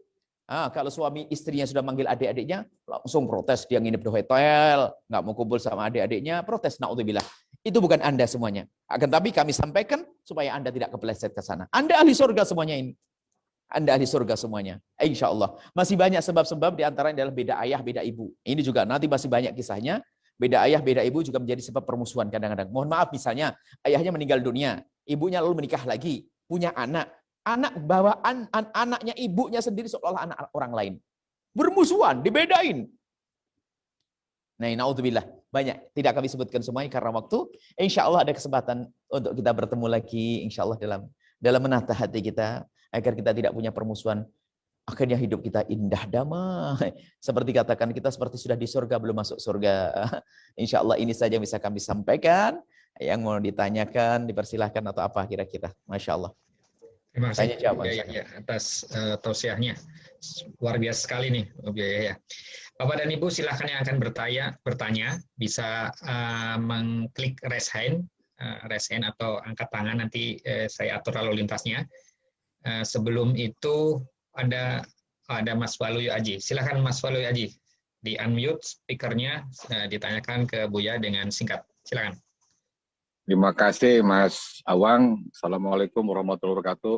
Kalau suami istrinya sudah manggil adik-adiknya, langsung protes, dia nginep di hotel, nggak mau kumpul sama adik-adiknya, protes. Na'udzubillah. Itu bukan Anda semuanya. Akan tapi kami sampaikan supaya Anda tidak kepeleset ke sana. Anda ahli surga semuanya ini. Anda ahli surga semuanya. Insya Allah. Masih banyak sebab-sebab, diantaranya adalah beda ayah, beda ibu. Ini juga nanti masih banyak kisahnya. Beda ayah, beda ibu juga menjadi sebab permusuhan kadang-kadang. Mohon maaf misalnya, ayahnya meninggal dunia. Ibunya lalu menikah lagi, punya anak. Anak bawaan anaknya ibunya sendiri seolah anak orang lain. Bermusuhan, dibedain. Nah, naudzubillah. Banyak. Tidak kami sebutkan semuanya karena waktu. Insya Allah ada kesempatan untuk kita bertemu lagi. Insya Allah dalam menata hati kita. Agar kita tidak punya permusuhan. Akhirnya hidup kita indah, damai. Seperti katakan kita seperti sudah di surga, belum masuk surga. Insya Allah ini saja yang bisa kami sampaikan. Yang mau ditanyakan, dipersilahkan atau apa kira-kira. Masya Allah. Terima kasih ya, atas tausiahnya. Luar biasa sekali nih, ya. Bapak dan Ibu silahkan yang akan bertanya bisa mengklik raise hand atau angkat tangan, nanti saya atur lalu lintasnya. Sebelum itu ada Mas Waluyo Aji. Silahkan Mas Waluyo Aji, di unmute speakernya, ditanyakan ke Buya dengan singkat. Silakan. Terima kasih Mas Awang. Assalamualaikum warahmatullahi wabarakatuh.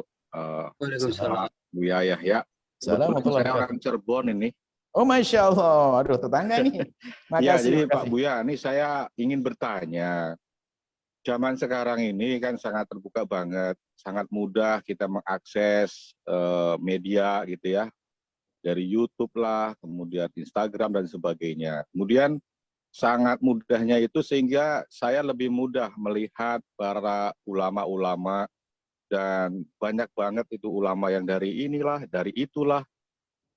Waalaikumsalam. Buya Yahya. Assalamualaikum Saya orang Cirebon ini. Oh Masya Allah. Aduh tetangga nih. Ya, jadi Pak Buya, ini saya ingin bertanya. Zaman sekarang ini kan sangat terbuka banget. Sangat mudah kita mengakses media gitu ya. Dari YouTube lah, kemudian Instagram dan sebagainya. Kemudian sangat mudahnya itu sehingga saya lebih mudah melihat para ulama-ulama, dan banyak banget itu ulama yang dari inilah, dari itulah.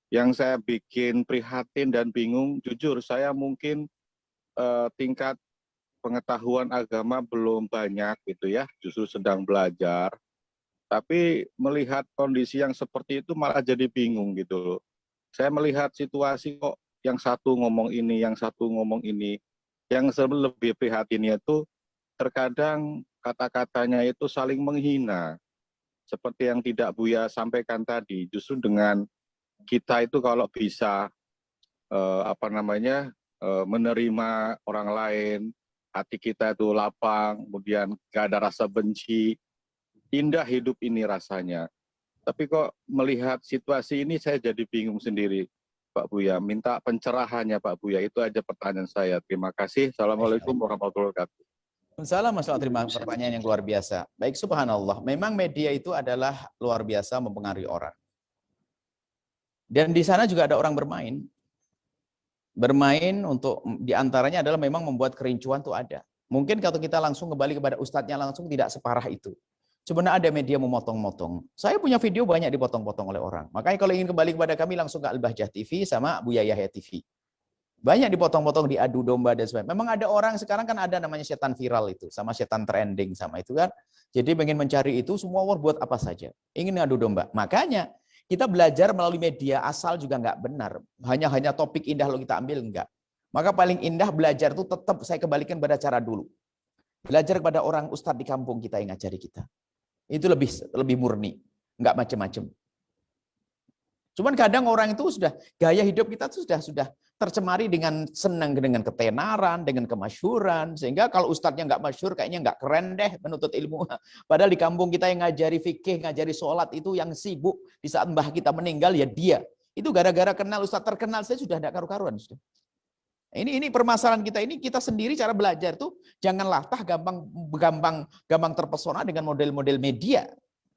Yang saya bikin prihatin dan bingung, jujur saya mungkin tingkat pengetahuan agama belum banyak gitu ya, justru sedang belajar. Tapi melihat kondisi yang seperti itu malah jadi bingung gitu loh. Saya melihat situasi kok yang satu ngomong ini, yang satu ngomong ini. Yang lebih prihatinnya itu terkadang kata-katanya itu saling menghina. seperti yang tidak Buya sampaikan tadi, justru dengan kita itu kalau bisa menerima orang lain, hati kita itu lapang, kemudian gak ada rasa benci, indah hidup ini rasanya. Tapi kok melihat situasi ini saya jadi bingung sendiri, Pak Buya. Minta pencerahannya Pak Buya, itu aja pertanyaan saya. Terima kasih. Assalamualaikum warahmatullahi wabarakatuh. Salam, Mas. Terima pertanyaan yang luar biasa. Baik, subhanallah. Memang media itu adalah luar biasa mempengaruhi orang. Dan di sana juga ada orang bermain. Bermain untuk diantaranya adalah memang membuat kerincuan itu ada. Mungkin kalau kita langsung kembali kepada ustadznya langsung tidak separah itu. Sebenarnya ada media memotong-motong. Saya punya video banyak dipotong-potong oleh orang. Makanya kalau ingin kembali kepada kami langsung ke Al-Bahjah TV sama Buya Yahya TV. Banyak dipotong-potong, diadu domba dan sebagainya. Memang ada orang sekarang kan ada namanya setan viral itu, sama setan trending sama itu kan. Jadi ingin mencari itu semua orang buat apa saja. Ingin ngadu domba. Makanya kita belajar melalui media asal juga nggak benar. Hanya topik indah lo kita ambil enggak. Maka paling indah belajar itu tetap saya kembalikan pada cara dulu. Belajar kepada orang ustadz di kampung kita yang ngajari kita. Itu lebih murni, nggak macam-macam. Cuman kadang orang itu sudah gaya hidup kita itu sudah tercemari dengan senang dengan ketenaran, dengan kemasyhuran, sehingga kalau ustadznya nggak masyhur kayaknya nggak keren deh menuntut ilmu. Padahal di kampung kita yang ngajari fikih, ngajari sholat itu yang sibuk di saat mbah kita meninggal ya dia. Itu gara-gara kenal ustadz terkenal saya sudah tidak karu-karuan sudah. Ini permasalahan kita ini, kita sendiri cara belajar tuh jangan latah gampang terpesona dengan model-model media.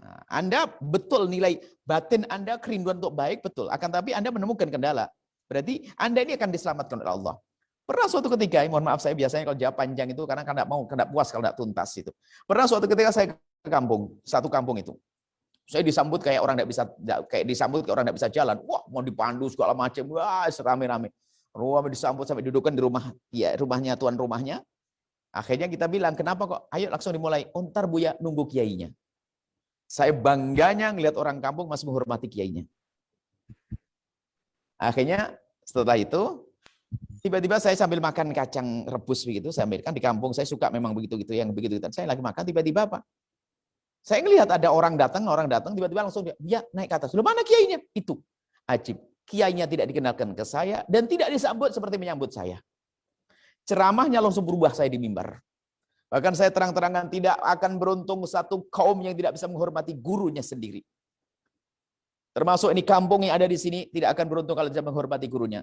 Nah, Anda betul nilai batin Anda kerinduan untuk baik betul, akan tapi Anda menemukan kendala. Berarti Anda ini akan diselamatkan oleh Allah. Pernah suatu ketika, mohon maaf saya biasanya kalau jawab panjang itu karena tidak puas kalau tidak tuntas itu. Pernah suatu ketika saya ke kampung, satu kampung itu. Saya disambut kayak orang tidak bisa jalan. Wah, mau dipandu segala macam. Wah, serame-rame. Rumah disambut sampai dudukan di rumah, ya rumahnya tuan rumahnya. Akhirnya kita bilang, kenapa kok? Ayo langsung dimulai. Oh, ntar Buya nunggu kiainya. Saya bangganya ngelihat orang kampung masih menghormati kiainya. Akhirnya setelah itu, tiba-tiba saya sambil makan kacang rebus begitu, saya ambil kan di kampung saya suka memang begitu-gitu yang begitu-gitu. Saya lagi makan tiba-tiba apa? Saya ngelihat ada orang datang tiba-tiba langsung dia naik ke atas. Loh, mana kiainya? Itu. Ajib. Kiainya tidak dikenalkan ke saya dan tidak disambut seperti menyambut saya. Ceramahnya langsung berubah saya di mimbar. Bahkan saya terang-terangan tidak akan beruntung satu kaum yang tidak bisa menghormati gurunya sendiri. Termasuk ini kampung yang ada di sini tidak akan beruntung kalau tidak menghormati gurunya.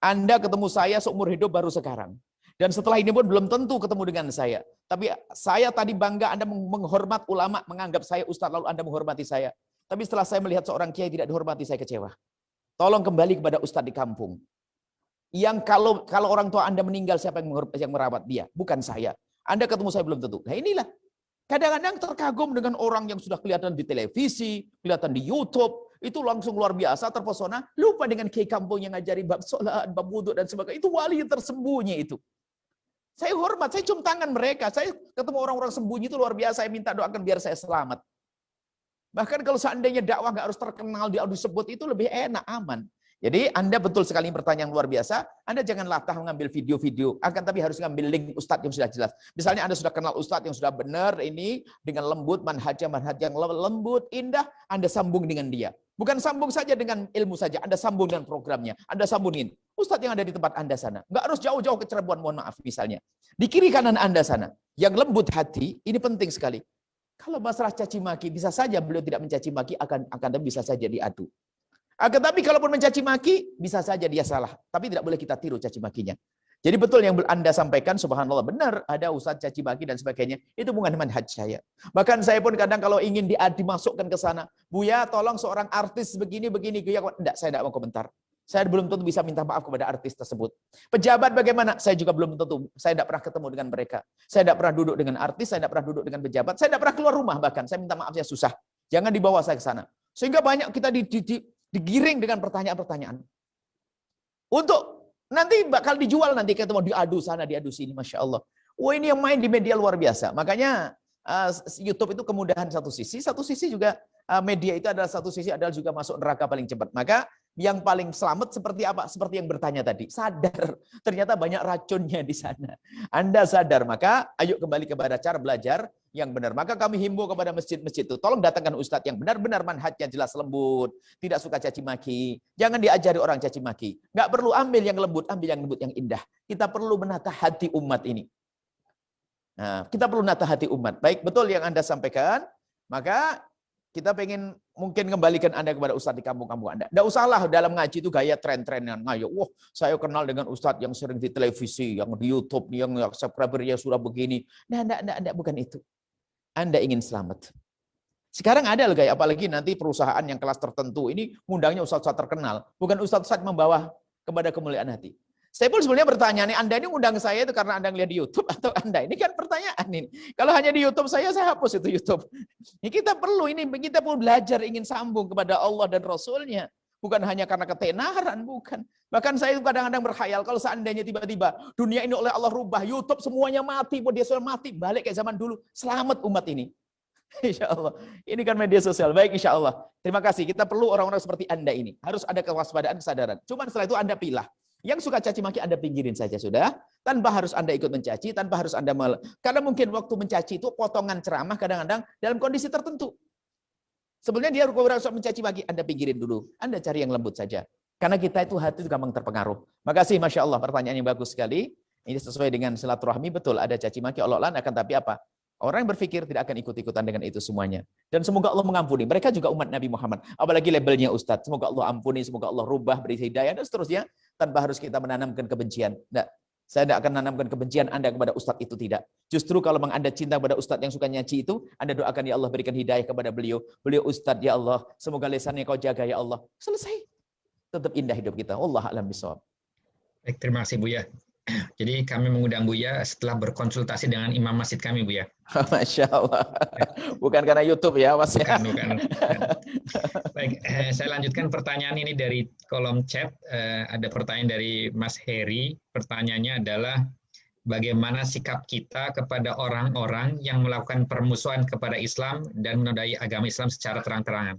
Anda ketemu saya seumur hidup baru sekarang. Dan setelah ini pun belum tentu ketemu dengan saya. Tapi saya tadi bangga Anda menghormat ulama, menganggap saya ustaz lalu Anda menghormati saya. Tapi setelah saya melihat seorang kiai tidak dihormati, saya kecewa. Tolong kembali kepada ustadz di kampung. Yang kalau orang tua Anda meninggal, siapa yang merawat dia? Bukan saya. Anda ketemu saya belum tentu. Nah inilah. Kadang-kadang terkagum dengan orang yang sudah kelihatan di televisi, kelihatan di YouTube, itu langsung luar biasa, terpesona. Lupa dengan kiai kampung yang ngajari bab sholat, bab wudhu, dan sebagainya. Itu wali yang tersembunyi itu. Saya hormat, saya cium tangan mereka. Saya ketemu orang-orang sembunyi itu luar biasa. Saya minta doakan biar saya selamat. Bahkan kalau seandainya dakwah nggak harus terkenal, disebut itu lebih enak, aman. Jadi Anda betul sekali pertanyaan luar biasa. Anda jangan latah mengambil video-video, akan tapi harus ngambil link ustadz yang sudah jelas. Misalnya Anda sudah kenal ustadz yang sudah benar, ini dengan lembut, manhaj yang lembut, indah, Anda sambung dengan dia. Bukan sambung saja dengan ilmu saja, Anda sambung dengan programnya, Anda sambungin. Ustadz yang ada di tempat Anda sana. Nggak harus jauh-jauh ke Cirebon, mohon maaf misalnya. Di kiri kanan Anda sana, yang lembut hati, ini penting sekali. Kalau masalah caci maki, bisa saja beliau tidak mencaci maki, akan bisa saja diadu. Akan tapi kalaupun mencaci maki, bisa saja dia salah. Tapi tidak boleh kita tiru caci makinya. Jadi betul yang Anda sampaikan, subhanallah, benar. Ada ustaz caci maki dan sebagainya. Itu bukan manhaj saya. Bahkan saya pun kadang kalau ingin dimasukkan ke sana, Buya tolong seorang artis begini. Enggak, saya tidak mau komentar. Saya belum tentu bisa minta maaf kepada artis tersebut. Pejabat bagaimana? Saya juga belum tentu. Saya tidak pernah ketemu dengan mereka. Saya tidak pernah duduk dengan artis, saya tidak pernah duduk dengan pejabat. Saya tidak pernah keluar rumah bahkan. Saya minta maafnya susah. Jangan dibawa saya ke sana. Sehingga banyak kita digiring dengan pertanyaan-pertanyaan. Untuk nanti bakal dijual nanti ketemu diadu sana, diadu sini. Masya Allah. Wah, ini yang main di media luar biasa. Makanya YouTube itu kemudahan satu sisi juga media itu adalah satu sisi adalah juga masuk neraka paling cepat. Maka Yang paling selamat seperti apa? Seperti yang bertanya tadi. Sadar, ternyata banyak racunnya di sana. Anda sadar, maka ayo kembali kepada cara belajar yang benar. Maka kami himbau kepada masjid-masjid itu, tolong datangkan ustadz yang benar-benar manhajnya jelas lembut, tidak suka caci maki. Jangan diajari orang caci maki. Nggak perlu ambil yang lembut yang indah. Kita perlu menata hati umat ini. Nah, kita perlu menata hati umat. Baik, betul yang Anda sampaikan. Maka kita pengen mungkin kembalikan Anda kepada ustadz di kampung-kampung Anda. Nggak usahlah dalam ngaji itu gaya tren-trenan. Ngayo, wah saya kenal dengan ustadz yang sering di televisi, yang di YouTube, yang subscribernya sudah begini. Nah, enggak, bukan itu. Anda ingin selamat. Sekarang ada loh gaya, apalagi nanti perusahaan yang kelas tertentu ini ngundangnya ustadz-ustadz terkenal. Bukan ustadz-ustadz membawa kepada kemuliaan hati. Saya pun sebenarnya bertanya nih, Anda ini undang saya itu karena Anda ngeliat di YouTube atau Anda? Ini kan pertanyaan ini. Kalau hanya di YouTube saya hapus itu YouTube. Ini kita perlu belajar ingin sambung kepada Allah dan Rasulnya. Bukan hanya karena ketenaran, bukan. Bahkan saya kadang-kadang berkhayal kalau seandainya tiba-tiba dunia ini oleh Allah rubah, YouTube semuanya mati, media sosial mati, balik kayak zaman dulu, selamat umat ini. Insya Allah. Ini kan media sosial. Baik, insya Allah. Terima kasih. Kita perlu orang-orang seperti Anda ini. Harus ada kewaspadaan, kesadaran. Cuman setelah itu Anda pilih. Yang suka caci maki Anda pinggirin saja sudah, tanpa harus Anda ikut mencaci, tanpa harus Anda karena mungkin waktu mencaci itu potongan ceramah kadang-kadang dalam kondisi tertentu. Sebenarnya dia berasa mencaci maki, Anda pinggirin dulu. Anda cari yang lembut saja. Karena kita itu hati itu gampang terpengaruh. Makasih, Masya Allah, pertanyaan yang bagus sekali. Ini sesuai dengan silaturahmi, betul ada caci maki, Allah akan tapi apa? Orang yang berpikir tidak akan ikut-ikutan dengan itu semuanya. Dan semoga Allah mengampuni. Mereka juga umat Nabi Muhammad. Apalagi labelnya Ustadz. Semoga Allah ampuni, semoga Allah rubah, beri hidayah, dan seterusnya. Tanpa harus kita menanamkan kebencian. Tidak. Saya tidak akan menanamkan kebencian Anda kepada Ustadz itu, tidak. Justru kalau memang Anda cinta kepada Ustadz yang suka nyaci itu, Anda doakan, ya Allah berikan hidayah kepada beliau. Beliau Ustadz, ya Allah. Semoga lisannya kau jaga, ya Allah. Selesai. Tetap indah hidup kita. Allah a'lam bishawab. Baik, terima kasih Buya. Jadi kami mengundang Buya setelah berkonsultasi dengan imam masjid kami, Buya. Masya Allah. Bukan karena YouTube ya, Mas. Bukan. Baik, saya lanjutkan pertanyaan ini dari kolom chat. Ada pertanyaan dari Mas Heri. Pertanyaannya adalah, bagaimana sikap kita kepada orang-orang yang melakukan permusuhan kepada Islam dan menodai agama Islam secara terang-terangan?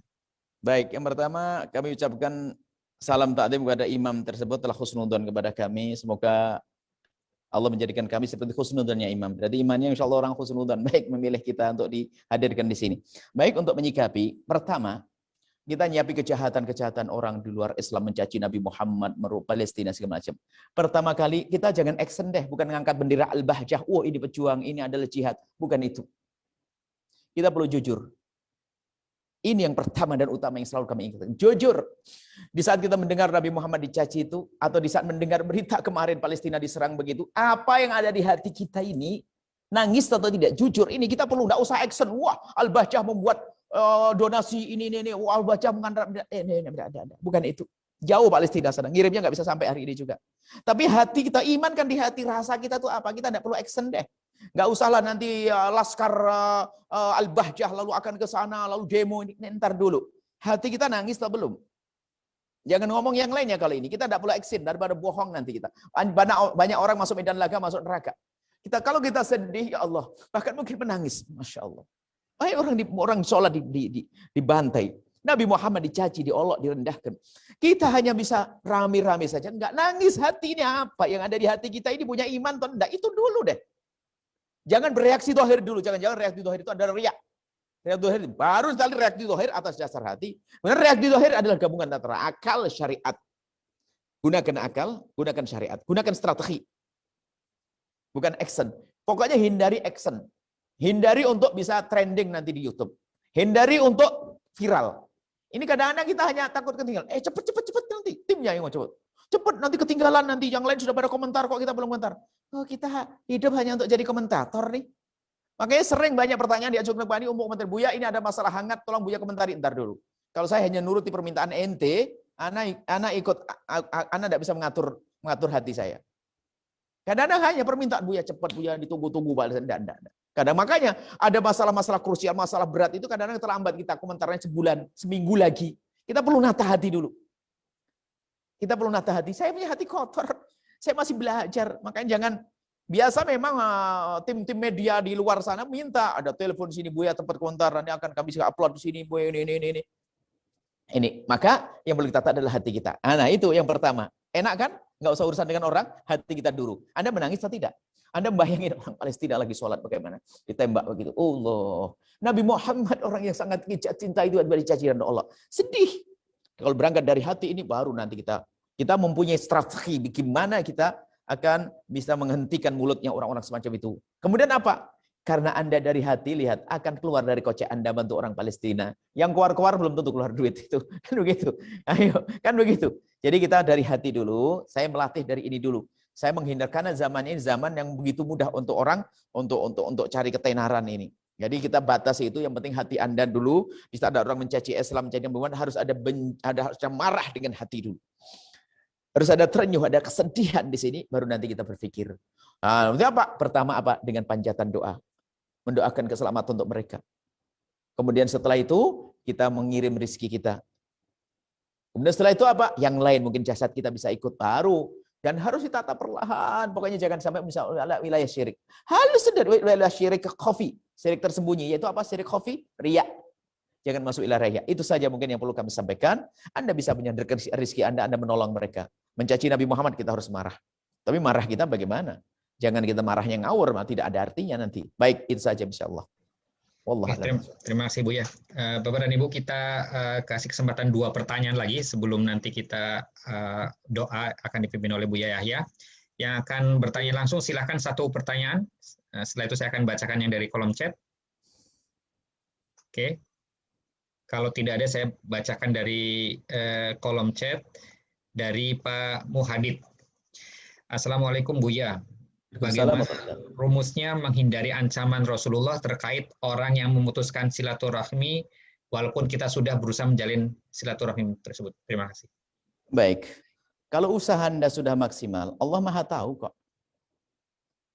Baik, yang pertama kami ucapkan salam takdim kepada imam tersebut telah husnudzon kepada kami. Semoga Allah menjadikan kami seperti husnudzonnya imam. Berarti imannya insya Allah orang husnudzon. Baik memilih kita untuk dihadirkan di sini. Baik untuk menyikapi. Pertama, kita nyiapi kejahatan-kejahatan orang di luar Islam, mencaci Nabi Muhammad, Palestina segala macam. Pertama kali kita jangan action deh, bukan ngangkat bendera al-bahjah. Oh ini pejuang, ini adalah jihad. Bukan itu. Kita perlu jujur. Ini yang pertama dan utama yang selalu kami ingatkan. Jujur. Di saat kita mendengar Nabi Muhammad dicaci itu, atau di saat mendengar berita kemarin Palestina diserang begitu, apa yang ada di hati kita ini, nangis atau tidak? Jujur, ini kita perlu, nggak usah action. Wah, Al-Bahjah membuat donasi ini. Wah, Al-Bahjah mengandalkan. Bukan itu. Jauh Palestina sana. Ngirimnya nggak bisa sampai hari ini juga. Tapi hati kita, iman kan di hati, rasa kita tuh apa? Kita nggak perlu action deh. Nggak usahlah nanti laskar Al-Bahjah lalu akan ke sana, lalu demo ini. Ntar dulu. Hati kita nangis atau belum? Jangan ngomong yang lainnya kali ini. Kita tidak perlu action daripada bohong nanti kita. Banyak orang masuk medan laga, masuk neraka. Kalau kita sedih, ya Allah, bahkan mungkin menangis, Masya Allah. Orang sholat dibantai. Nabi Muhammad dicaci, diolok, direndahkan. Kita hanya bisa rame-rame saja. Nggak nangis hatinya apa? Yang ada di hati kita ini punya iman atau enggak? Itu dulu deh. Jangan bereaksi dohir dulu. Jangan reaksi dohir itu adalah riak. Reaksi dohir baru sekali reaksi dohir atas dasar hati. Benar, reaksi dohir adalah gabungan antara akal, syariat. Gunakan akal, gunakan syariat. Gunakan strategi. Bukan action. Pokoknya hindari action. Hindari untuk bisa trending nanti di YouTube. Hindari untuk viral. Ini kadang-kadang kita hanya takut ketinggalan. Cepet nanti. Timnya yang mau cepet. Cepet nanti ketinggalan nanti. Yang lain sudah pada komentar kok kita belum komentar. Oh, kita hidup hanya untuk jadi komentator nih. Makanya sering banyak pertanyaan diajukan kepada untuk komentar. Buya, ini ada masalah hangat, tolong Buya komentari. Ntar dulu. Kalau saya hanya nuruti permintaan ente, anak tidak bisa mengatur hati saya. Kadang-kadang hanya permintaan Buya cepat, Buya ditunggu-tunggu balasan. Enggak. Kadang makanya ada masalah-masalah krusial, masalah berat itu kadang-kadang terlambat kita komentarnya sebulan, seminggu lagi. Kita perlu nata hati dulu. Kita perlu nata hati. Saya punya hati kotor. Saya masih belajar. Makanya jangan, biasa memang tim-tim media di luar sana minta ada telepon sini Buya tempat komentar, nanti akan kami upload di sini Buya ini. Ini, maka yang perlu kita tata adalah hati kita. Nah, itu yang pertama. Enak kan? Nggak usah urusan dengan orang, hati kita dulu. Anda menangis atau tidak? Anda bayangin orang Palestina lagi sholat bagaimana? Ditembak begitu. Allah. Nabi Muhammad orang yang sangat cinta itu adalah cacian Allah. Sedih. Kalau berangkat dari hati ini baru nanti kita mempunyai strategi bagaimana kita akan bisa menghentikan mulutnya orang-orang semacam itu. Kemudian apa? Karena Anda dari hati, lihat, akan keluar dari kocek Anda bantu orang Palestina. Yang keluar-keluar belum tentu keluar duit itu. Kan begitu. Ayo, kan begitu. Jadi kita dari hati dulu, saya melatih dari ini dulu. Saya menghindarkan zaman ini zaman yang begitu mudah untuk orang untuk cari ketenaran ini. Jadi kita batasi itu, yang penting hati Anda dulu. Di saat ada orang mencaci Islam, mencaci hubungan, harus ada marah dengan hati dulu. Harus ada terenyuh, ada kesedihan di sini, baru nanti kita berpikir. Nah, apa? Pertama apa? Dengan panjatan doa. Mendoakan keselamatan untuk mereka. Kemudian setelah itu, kita mengirim rezeki kita. Kemudian setelah itu apa? Yang lain mungkin jasad kita bisa ikut baru. Dan harus ditata perlahan. Pokoknya jangan sampai misalnya wilayah syirik. Halus sedar wilayah syirik ke khafi. Syirik tersembunyi. Yaitu apa? Syirik khafi? Riya. Jangan masuk wilayah riya. Itu saja mungkin yang perlu kami sampaikan. Anda bisa menyandarkan rezeki Anda menolong mereka. Mencaci Nabi Muhammad kita harus marah. Tapi marah kita bagaimana? Jangan kita marahnya ngawur, tidak ada artinya nanti. Baik, itu saja insyaallah. Terima kasih Bu ya. Bapak dan Ibu, kita kasih kesempatan 2 pertanyaan lagi sebelum nanti kita doa akan dipimpin oleh Bu Yahya. Yang akan bertanya langsung silahkan 1 pertanyaan. Setelah itu saya akan bacakan yang dari kolom chat. Oke. Kalau tidak ada saya bacakan dari kolom chat dari Pak Muhadid. Assalamualaikum Buya. Bagaimana rumusnya menghindari ancaman Rasulullah terkait orang yang memutuskan silaturahmi walaupun kita sudah berusaha menjalin silaturahmi tersebut? Terima kasih. Baik. Kalau usaha Anda sudah maksimal, Allah Maha tahu kok.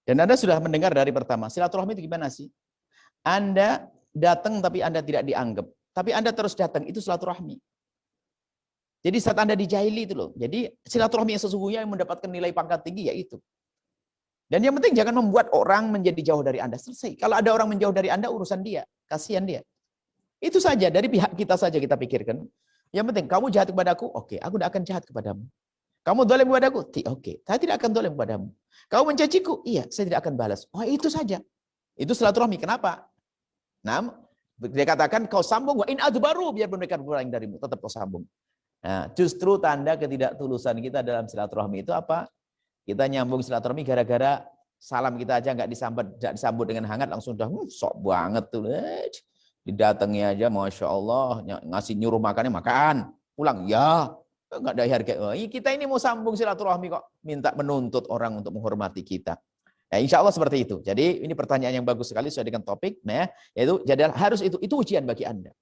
Dan Anda sudah mendengar dari pertama, silaturahmi itu gimana sih? Anda datang tapi Anda tidak dianggap. Tapi Anda terus datang, itu silaturahmi. Jadi saat Anda dijahili itu loh. Jadi silaturahmi yang sesungguhnya yang mendapatkan nilai pangkat tinggi yaitu. Dan yang penting jangan membuat orang menjadi jauh dari Anda. Selesai. Kalau ada orang menjauh dari Anda, urusan dia. Kasihan dia. Itu saja, dari pihak kita saja kita pikirkan. Yang penting, kamu jahat kepadaku, oke, aku tidak akan jahat kepadamu. Kamu dolim kepadaku, oke, saya tidak akan dolim kepadamu. Kamu mencaciku, iya, saya tidak akan balas. Oh, itu saja. Itu silaturahmi. Kenapa? Nah, dia katakan, kau sambung, wa in adbaru, biar mereka berpaling darimu, tetap kau sambung. Nah, justru tanda ketidaktulusan kita dalam silaturahmi itu apa? Kita nyambung silaturahmi gara-gara salam kita aja nggak disambut dengan hangat, langsung udah sok banget tuh. Didatangi aja, Masya Allah, ngasih nyuruh makannya, makan. Pulang, ya. Nggak ada harga. Oh, kita ini mau sambung silaturahmi kok. Minta menuntut orang untuk menghormati kita. Ya, insya Allah seperti itu. Jadi ini pertanyaan yang bagus sekali sesuai dengan topik. Nah, yaitu jadi harus itu ujian bagi Anda.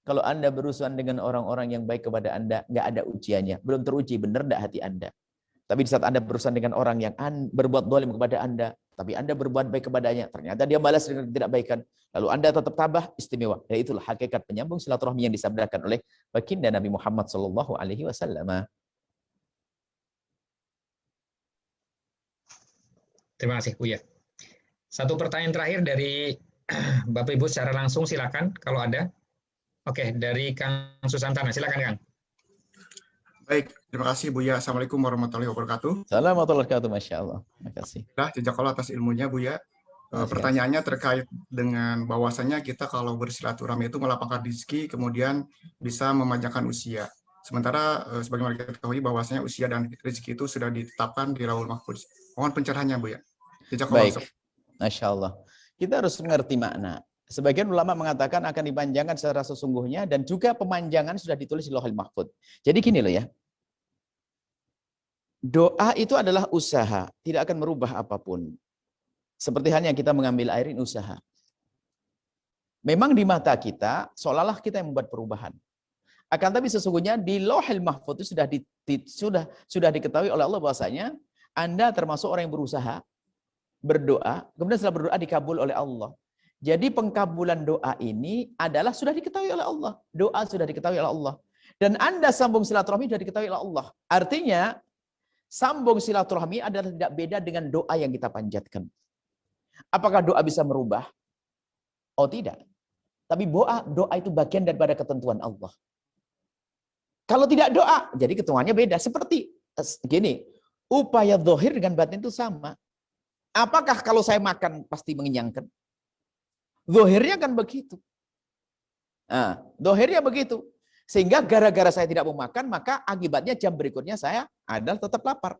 Kalau Anda berurusan dengan orang-orang yang baik kepada Anda, nggak ada ujiannya. Belum teruji benar nggak hati Anda. Tapi di saat Anda berurusan dengan orang yang berbuat zalim kepada Anda, tapi Anda berbuat baik kepadanya, ternyata dia balas dengan ketidakbaikan, lalu Anda tetap tabah, istimewa. Dan itulah hakikat penyambung silaturahmi yang disabdakan oleh baginda Nabi Muhammad SAW. Terima kasih, Buya. 1 pertanyaan terakhir dari Bapak Ibu secara langsung, silakan kalau ada. Oke, dari Kang Susantana, silakan Kang. Baik, terima kasih Buya. Assalamualaikum warahmatullahi wabarakatuh. Assalamualaikum warahmatullahi wabarakatuh, Masya Allah. Terima kasih. Jazakallah atas ilmunya Buya. Pertanyaannya terkait dengan bahwasannya kita kalau bersilaturahmi itu melapangkan rezeki, kemudian bisa memanjangkan usia. Sementara sebagaimana kita ketahui bahwasanya usia dan rezeki itu sudah ditetapkan di Lauhul Mahfuz. Mohon pencerahannya Buya. Baik, Masya Allah. Kita harus mengerti makna. Sebagian ulama mengatakan akan dipanjangkan secara sesungguhnya dan juga pemanjangan sudah ditulis di Lauhul Mahfuz. Jadi gini loh ya. Doa itu adalah usaha, tidak akan merubah apapun. Seperti halnya kita mengambil air, ini usaha. Memang di mata kita seolah-olah kita yang membuat perubahan. Akan tapi sesungguhnya di Lauhul Mahfuz itu sudah diketahui oleh Allah bahwasanya Anda termasuk orang yang berusaha, berdoa, kemudian setelah berdoa dikabul oleh Allah. Jadi pengkabulan doa ini adalah sudah diketahui oleh Allah. Doa sudah diketahui oleh Allah. Dan Anda sambung silaturahmi sudah diketahui oleh Allah. Artinya, sambung silaturahmi adalah tidak beda dengan doa yang kita panjatkan. Apakah doa bisa merubah? Oh tidak. Tapi doa itu bagian daripada ketentuan Allah. Kalau tidak doa, jadi ketentuannya beda. Seperti gini, upaya zahir dengan batin itu sama. Apakah kalau saya makan pasti mengenyangkan? Zahirnya kan begitu. Nah, zahirnya begitu. Sehingga gara-gara saya tidak mau makan, maka akibatnya jam berikutnya saya adalah tetap lapar.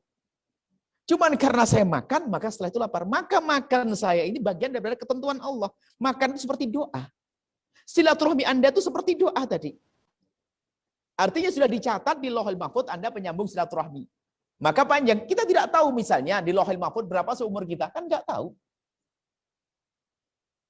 Cuman karena saya makan, maka setelah itu lapar. Maka makan saya ini bagian daripada ketentuan Allah. Makan itu seperti doa. Silaturahmi Anda itu seperti doa tadi. Artinya sudah dicatat di Lauhul Mahfuz Anda penyambung silaturahmi. Maka panjang. Kita tidak tahu misalnya di Lauhul Mahfuz berapa seumur kita. Kan nggak tahu.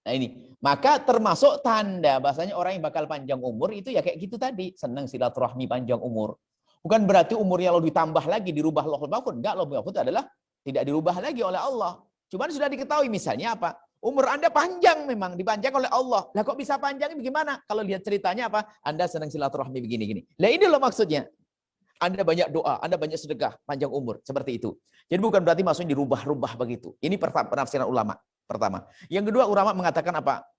Nah ini. Maka termasuk tanda bahasanya orang yang bakal panjang umur itu ya kayak gitu tadi. Senang silaturahmi panjang umur. Bukan berarti umurnya lalu ditambah lagi, dirubah Lauhul Mahfuz. Enggak, Lauhul Mahfuz adalah tidak dirubah lagi oleh Allah. Cuman sudah diketahui misalnya apa? Umur Anda panjang memang, dipanjang oleh Allah. Lah kok bisa panjang bagaimana? Kalau lihat ceritanya apa? Anda senang silaturahmi begini-gini. Lah ini loh maksudnya. Anda banyak doa, Anda banyak sedekah, panjang umur. Seperti itu. Jadi bukan berarti maksudnya dirubah-rubah begitu. Ini penafsiran ulama. Pertama. Yang kedua, ulama mengatakan apa?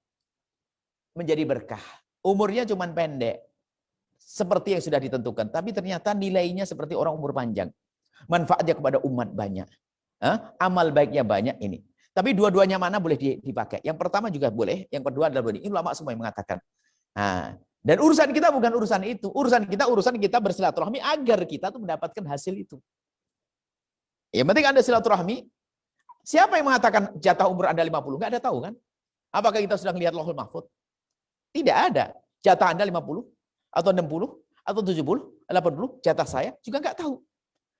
Menjadi berkah. Umurnya cuma pendek. Seperti yang sudah ditentukan. Tapi ternyata nilainya seperti orang umur panjang. Manfaatnya kepada umat banyak. Amal baiknya banyak ini. Tapi dua-duanya mana boleh dipakai. Yang pertama juga boleh, yang kedua adalah boleh. Ini ulama semua yang mengatakan. Nah, dan urusan kita bukan urusan itu. Urusan kita bersilaturahmi agar kita tuh mendapatkan hasil itu. Yang penting Anda silaturahmi. Siapa yang mengatakan jatah umur Anda 50? Nggak ada tahu kan? Apakah kita sudah melihat Lauhul Mahfuz? Tidak ada. Jatah Anda 50 atau 60 atau 70, 80, jatah saya juga nggak tahu.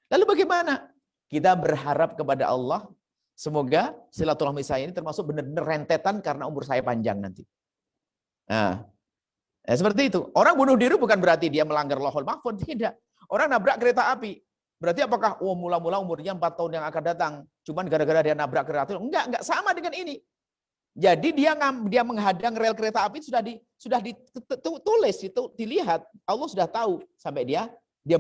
Lalu bagaimana? Kita berharap kepada Allah. Semoga silaturahmi saya ini termasuk benar-benar rentetan karena umur saya panjang nanti. Nah, seperti itu. Orang bunuh diri bukan berarti dia melanggar Lauhul Mahfuz, tidak. Orang nabrak kereta api. Berarti apakah mula-mula umurnya 4 tahun yang akan datang, cuman gara-gara dia nabrak kereta api? Enggak sama dengan ini. Jadi dia menghadang rel kereta api sudah ditulis, dilihat. Allah sudah tahu sampai dia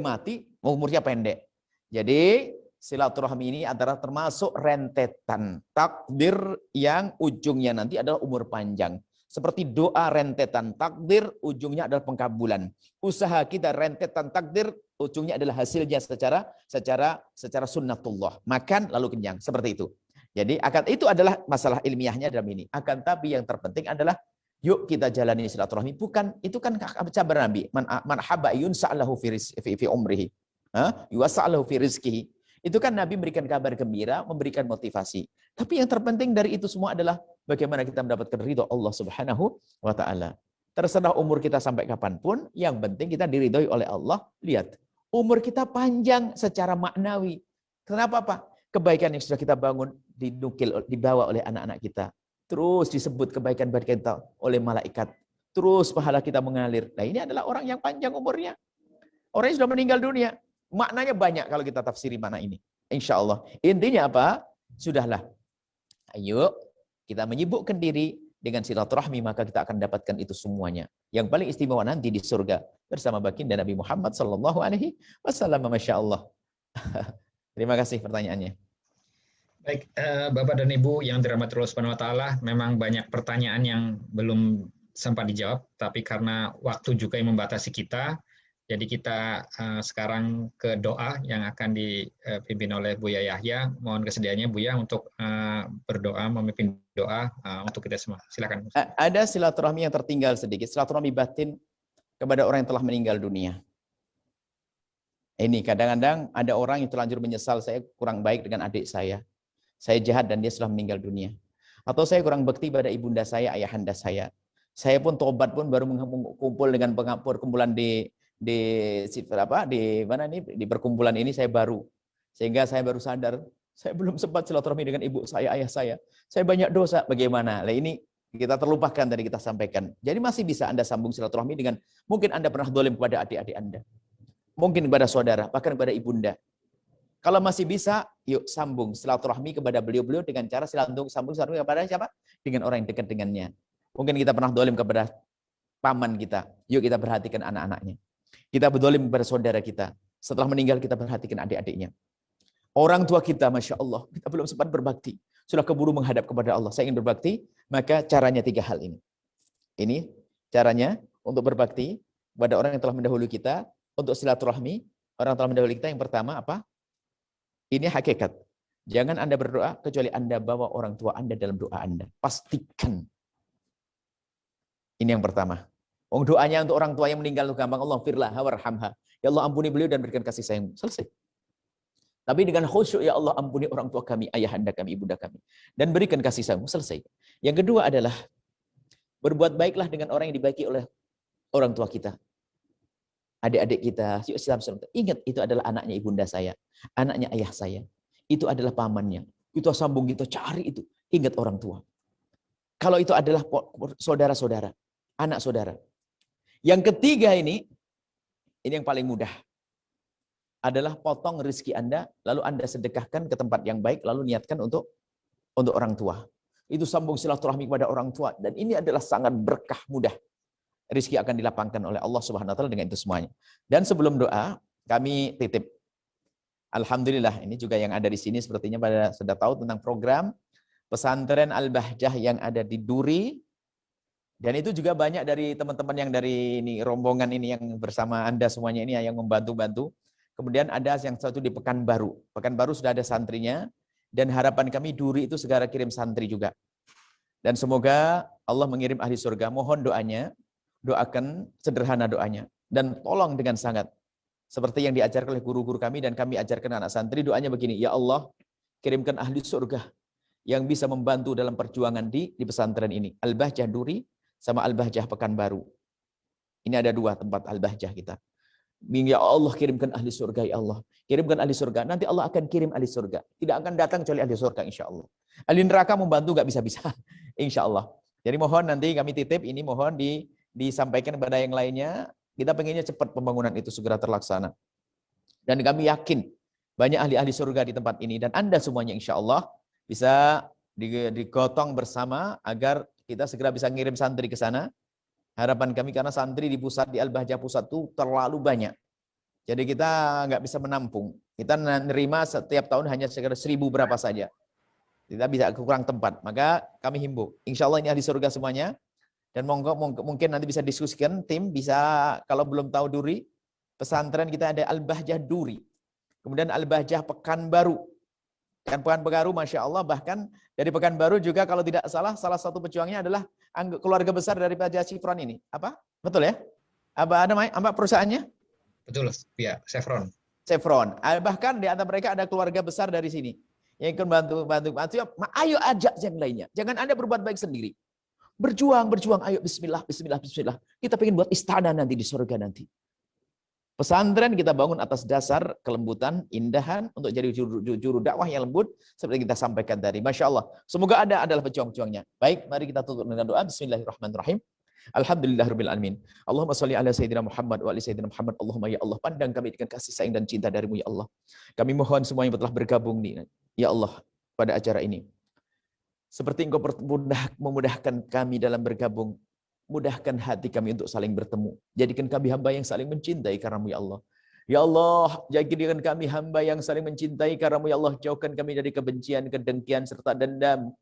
mati, umurnya pendek. Jadi silaturahmi ini adalah termasuk rentetan takdir yang ujungnya nanti adalah umur panjang. Seperti doa rentetan takdir, ujungnya adalah pengkabulan. Usaha kita rentetan takdir, ujungnya adalah hasilnya secara sunnatullah. Makan lalu kenyang, seperti itu. Jadi itu adalah masalah ilmiahnya dalam ini. Akan tapi yang terpenting adalah yuk kita jalani silaturahmi. Bukan itu kan kabar Nabi. Man habba yunsa'lahu fi umrihi. Yuwasa'lahu fi rizqihi. Itu kan Nabi memberikan kabar gembira, memberikan motivasi. Tapi yang terpenting dari itu semua adalah bagaimana kita mendapatkan ridho Allah Subhanahu wa taala. Terserah umur kita sampai kapanpun, yang penting kita diridhoi oleh Allah. Lihat, umur kita panjang secara maknawi. Kenapa, Pak? Kebaikan yang sudah kita bangun dibawa oleh anak-anak kita. Terus disebut kebaikan-kebaikan kita oleh malaikat. Terus pahala kita mengalir. Nah, ini adalah orang yang panjang umurnya. Orang yang sudah meninggal dunia. Maknanya banyak kalau kita tafsiri makna ini. Insya Allah. Intinya apa? Sudahlah. Ayo kita menyibukkan diri dengan silaturahmi, maka kita akan dapatkan itu semuanya. Yang paling istimewa nanti di surga bersama baginda Nabi Muhammad sallallahu alaihi wasallam. Masya Allah. Terima kasih pertanyaannya. Baik, Bapak dan Ibu yang dirahmati Allah Subhanahu wa taala, memang banyak pertanyaan yang belum sempat dijawab, tapi karena waktu juga yang membatasi kita, jadi kita sekarang ke doa yang akan dipimpin oleh Buya Yahya. Mohon kesediaannya Buya untuk berdoa, memimpin doa untuk kita semua. Silakan. Ada silaturahmi yang tertinggal sedikit, silaturahmi batin kepada orang yang telah meninggal dunia. Ini kadang-kadang ada orang yang terlanjur menyesal, saya kurang baik dengan adik saya jahat dan dia sudah meninggal dunia. Atau saya kurang bakti pada ibunda saya, ayahanda saya. Saya pun tobat pun baru mengumpul dengan perkumpulan di perkumpulan ini saya baru, sehingga saya baru sadar saya belum sempat silaturahmi dengan ibu saya, ayah saya banyak dosa. Bagaimana? Nah, ini kita terlupakan tadi kita sampaikan. Jadi masih bisa Anda sambung silaturahmi dengan, mungkin Anda pernah dolim kepada adik-adik Anda, mungkin kepada saudara, bahkan kepada ibunda. Kalau masih bisa, yuk sambung silaturahmi kepada beliau-beliau dengan cara sambung silaturahmi kepada siapa? Dengan orang yang dekat dengannya. Mungkin kita pernah dolim kepada paman kita, yuk kita perhatikan anak-anaknya. Kita berdolim kepada saudara kita. Setelah meninggal kita perhatikan adik-adiknya. Orang tua kita, Masya Allah, kita belum sempat berbakti. Sudah keburu menghadap kepada Allah. Saya ingin berbakti, maka caranya 3 hal ini. Ini caranya untuk berbakti kepada orang yang telah mendahului kita. untuk silaturahmi orang tua mendahului kita, yang pertama apa? Ini hakikat. Jangan Anda berdoa kecuali Anda bawa orang tua Anda dalam doa Anda. Pastikan. Ini yang pertama. Doanya untuk orang tua yang meninggal itu gampang. Allah firlah warhamha. Ya Allah ampuni beliau dan berikan kasih sayang. Selesai. Tapi dengan khusyuk, ya Allah ampuni orang tua kami, ayahanda kami, ibunda kami. Dan berikan kasih sayang. Selesai. Yang kedua adalah berbuat baiklah dengan orang yang dibaiki oleh orang tua kita. Adik-adik kita. Ingat itu adalah anaknya ibunda saya. Anaknya ayah saya. Itu adalah pamannya. Itu sambung, kita cari itu. Ingat orang tua. Kalau itu adalah saudara-saudara. Anak saudara. Yang ketiga ini yang paling mudah. Adalah potong rezeki Anda, lalu Anda sedekahkan ke tempat yang baik, lalu niatkan untuk orang tua. Itu sambung silaturahmi kepada orang tua. Dan ini adalah sangat berkah, mudah. Rezeki akan dilapangkan oleh Allah Subhanahu wa taala dengan itu semuanya. Dan sebelum doa, kami titip. Alhamdulillah, ini juga yang ada di sini sepertinya pada sudah tahu tentang program pesantren Al-Bahjah yang ada di Duri. Dan itu juga banyak dari teman-teman yang dari ini rombongan ini yang bersama Anda semuanya ini yang membantu-bantu. Kemudian ada yang satu di Pekanbaru. Pekanbaru sudah ada santrinya. Dan harapan kami Duri itu segera kirim santri juga. Dan semoga Allah mengirim ahli surga. Mohon doanya. Doakan sederhana doanya. Dan tolong dengan sangat. Seperti yang diajarkan oleh guru-guru kami dan kami ajarkan anak santri. Doanya begini. Ya Allah, kirimkan ahli surga yang bisa membantu dalam perjuangan di pesantren ini. Al-Bahjah Duri sama Al-Bahjah Pekanbaru. Ini ada dua tempat Al-Bahjah kita. Ya Allah, kirimkan ahli surga, ya Allah. Kirimkan ahli surga. Nanti Allah akan kirim ahli surga. Tidak akan datang kecuali ahli surga, insya Allah. Ahli neraka membantu nggak bisa-bisa, insya Allah. Jadi mohon nanti kami titip ini, mohon disampaikan kepada yang lainnya. Kita pengennya cepat pembangunan itu segera terlaksana. Dan kami yakin banyak ahli-ahli surga di tempat ini. Dan Anda semuanya insya Allah bisa digotong bersama agar kita segera bisa ngirim santri ke sana. Harapan kami karena santri di pusat, di Al-Bahjah pusat itu terlalu banyak. Jadi kita nggak bisa menampung. Kita nerima setiap tahun hanya sekitar 1000 berapa saja. Kita bisa kurang tempat. Maka kami himbau. Insya Allah ini ahli surga semuanya. Dan mungkin nanti bisa diskusikan tim. Bisa kalau belum tahu Duri. Pesantren kita ada Al-Bahjah Duri. Kemudian Al-Bahjah Pekanbaru. Kan Pekanbaru Masya Allah. Bahkan dari Pekanbaru juga kalau tidak salah satu pejuangnya adalah keluarga besar dari Pak Chevron ini. Apa? Betul ya? Apa perusahaannya? Betul, ya, Chevron. Chevron. Bahkan di antara mereka ada keluarga besar dari sini. Yang ikut bantu. Ayo ajak yang lainnya. Jangan Anda berbuat baik sendiri. Berjuang. Ayo bismillah. Kita pengen buat istana nanti di surga nanti. Pesantren kita bangun atas dasar kelembutan, indahan untuk jadi juru dakwah yang lembut seperti kita sampaikan tadi. Masya Allah. Semoga ada adalah pejuang-pejuangnya. Baik, mari kita tutup dengan doa. Bismillahirrahmanirrahim. Alhamdulillahirabbil alamin. Allahumma shalli ala sayyidina Muhammad wa ali sayyidina Muhammad. Allahumma ya Allah, pandang kami dengan kasih sayang dan cinta dari-Mu ya Allah. Kami mohon semua yang telah bergabung nih ya Allah pada acara ini. Seperti Engkau memudahkan kami dalam bergabung. Mudahkan hati kami untuk saling bertemu. Jadikan kami hamba yang saling mencintai karena-Mu ya Allah. Ya Allah, jadikan kami hamba yang saling mencintai karena-Mu ya Allah. Jauhkan kami dari kebencian, kedengkian, serta dendam.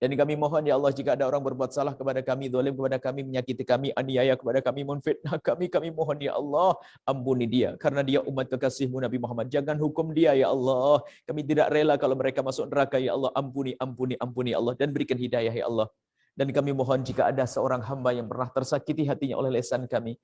Dan kami mohon ya Allah, jika ada orang berbuat salah kepada kami, zalim kepada kami, menyakiti kami, aniaya kepada kami, menfitnah kami mohon ya Allah, ampuni dia. Karena dia umat kekasih-Mu Nabi Muhammad. Jangan hukum dia ya Allah. Kami tidak rela kalau mereka masuk neraka ya Allah. Ampuni ya Allah. Dan berikan hidayah ya Allah. Dan kami mohon jika ada seorang hamba yang pernah tersakiti hatinya oleh lisan kami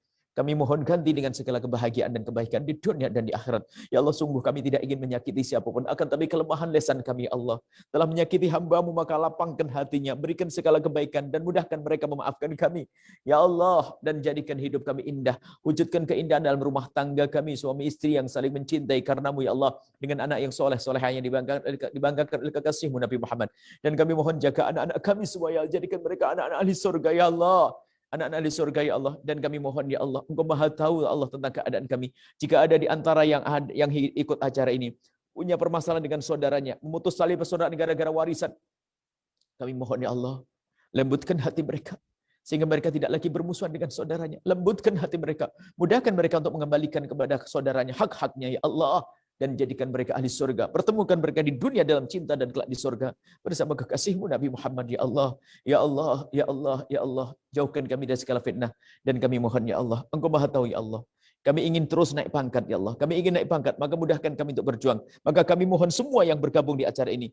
mohon ganti dengan segala kebahagiaan dan kebaikan di dunia dan di akhirat. Ya Allah, sungguh kami tidak ingin menyakiti siapapun. Akan tapi kelemahan lisan kami, Allah, telah menyakiti hamba-Mu, maka lapangkan hatinya. Berikan segala kebaikan dan mudahkan mereka memaafkan kami. Ya Allah, dan jadikan hidup kami indah. Wujudkan keindahan dalam rumah tangga kami, suami istri yang saling mencintai karena-Mu, ya Allah. Dengan anak yang soleh-solehah yang dibanggakan oleh kekasih-Mu Nabi Muhammad. Dan kami mohon jaga anak-anak kami semua, ya Allah. Jadikan mereka anak-anak ahli surga, ya Allah. Anak-anak ahli surga ya Allah, dan kami mohon ya Allah, Engkau Maha tahu ya Allah tentang keadaan kami. Jika ada di antara yang ikut acara ini punya permasalahan dengan saudaranya, memutus tali persaudaraan gara-gara warisan, kami mohon ya Allah, lembutkan hati mereka sehingga mereka tidak lagi bermusuhan dengan saudaranya. Lembutkan hati mereka, mudahkan mereka untuk mengembalikan kepada saudaranya hak-haknya ya Allah. Dan jadikan mereka ahli surga. Pertemukan mereka di dunia dalam cinta dan kelak di surga. Bersama kekasih-Mu Nabi Muhammad ya Allah. Ya Allah, ya Allah, ya Allah. Jauhkan kami dari segala fitnah. Dan kami mohon ya Allah. Engkau Maha tahu ya Allah. Kami ingin terus naik pangkat, ya Allah. Kami ingin naik pangkat, maka mudahkan kami untuk berjuang. Maka kami mohon semua yang bergabung di acara ini,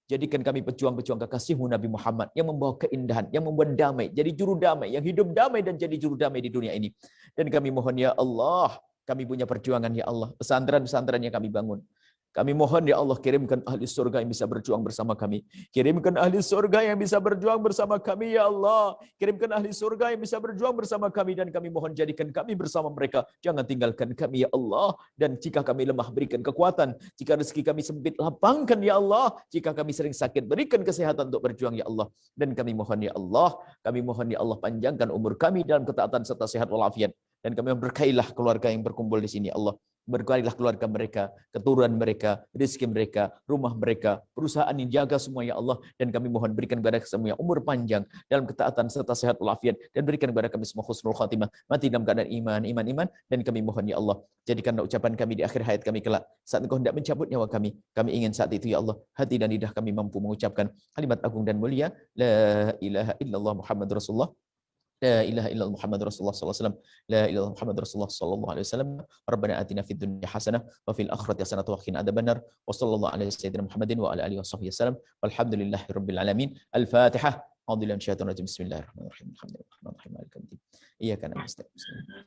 jadikan kami pejuang-pejuang kekasihmu Nabi Muhammad yang membawa keindahan, yang membuat damai, jadi juru damai, yang hidup damai dan jadi juru damai di dunia ini. Dan kami mohon ya Allah, kami punya perjuangan ya Allah, pesantren-pesantren yang kami bangun. Kami mohon ya Allah, kirimkan ahli surga yang bisa berjuang bersama kami. Kirimkan ahli surga yang bisa berjuang bersama kami ya Allah. Kirimkan ahli surga yang bisa berjuang bersama kami, dan kami mohon jadikan kami bersama mereka. Jangan tinggalkan kami ya Allah. Dan jika kami lemah, berikan kekuatan. Jika rezeki kami sempit, lapangkan ya Allah. Jika kami sering sakit, berikan kesehatan untuk berjuang ya Allah. Dan kami mohon ya Allah, panjangkan umur kami dalam ketaatan serta sehat walafiat. Dan kami berkailah keluarga yang berkumpul di sini Allah. Berkailah keluarga mereka, keturunan mereka, rezeki mereka, rumah mereka, perusahaan yang jaga semua ya Allah. Dan kami mohon berikan kepada semua umur panjang dalam ketaatan serta sehat walafiat, dan berikan kepada kami semua husnul khatimah, mati dalam keadaan iman. Dan kami mohon ya Allah, jadikanlah ucapan kami di akhir hayat kami kelak, saat Engkau hendak mencabut nyawa kami ingin saat itu ya Allah, hati dan lidah kami mampu mengucapkan kalimat agung dan mulia, la ilaha illallah Muhammad Rasulullah, la ilaha illallah Muhammad Rasulullah sallallahu alaihi wasallam, la ilaha illallah Muhammad Rasulullah sallallahu alaihi wasallam, rabbana atina fid dunya hasanah wa fil akhirati hasanah wa qina adzabannar, wa sallallahu alaihi sayyidina Muhammadin wa ala alihi washabbihi wasallam, walhamdulillahirabbil alamin. Al-Fatihah. A'udzubillahi minasyaitonir rajim. Bismillahirrahmanirrahim. Alhamdulillahirabbil alamin. Iyyaka na'budu wa iyyaka nasta'in.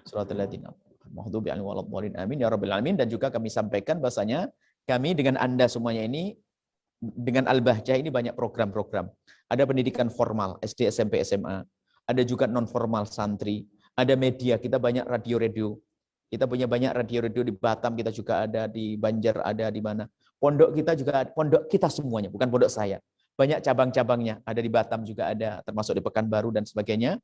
Shiratal ladzina an'amta 'alaihim ghairil maghdubi 'alaihim waladdallin. Amin ya rabbal alamin. Dan juga kami sampaikan bahasanya kami dengan Anda semuanya ini, dengan Al-Bahjah ini banyak program-program. Ada pendidikan formal SD, SMP, SMA. Ada juga non-formal santri, ada media, kita banyak radio-radio. Kita punya banyak radio-radio di Batam, kita juga ada di Banjar, ada di mana. Pondok kita juga, pondok kita semuanya, bukan pondok saya. Banyak cabang-cabangnya, ada di Batam juga ada, termasuk di Pekanbaru dan sebagainya.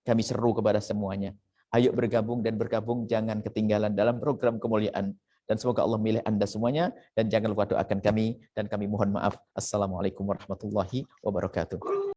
Kami seru kepada semuanya. Ayo bergabung, dan bergabung jangan ketinggalan dalam program kemuliaan. Dan semoga Allah milih Anda semuanya, dan jangan lupa doakan kami, dan kami mohon maaf. Assalamualaikum warahmatullahi wabarakatuh.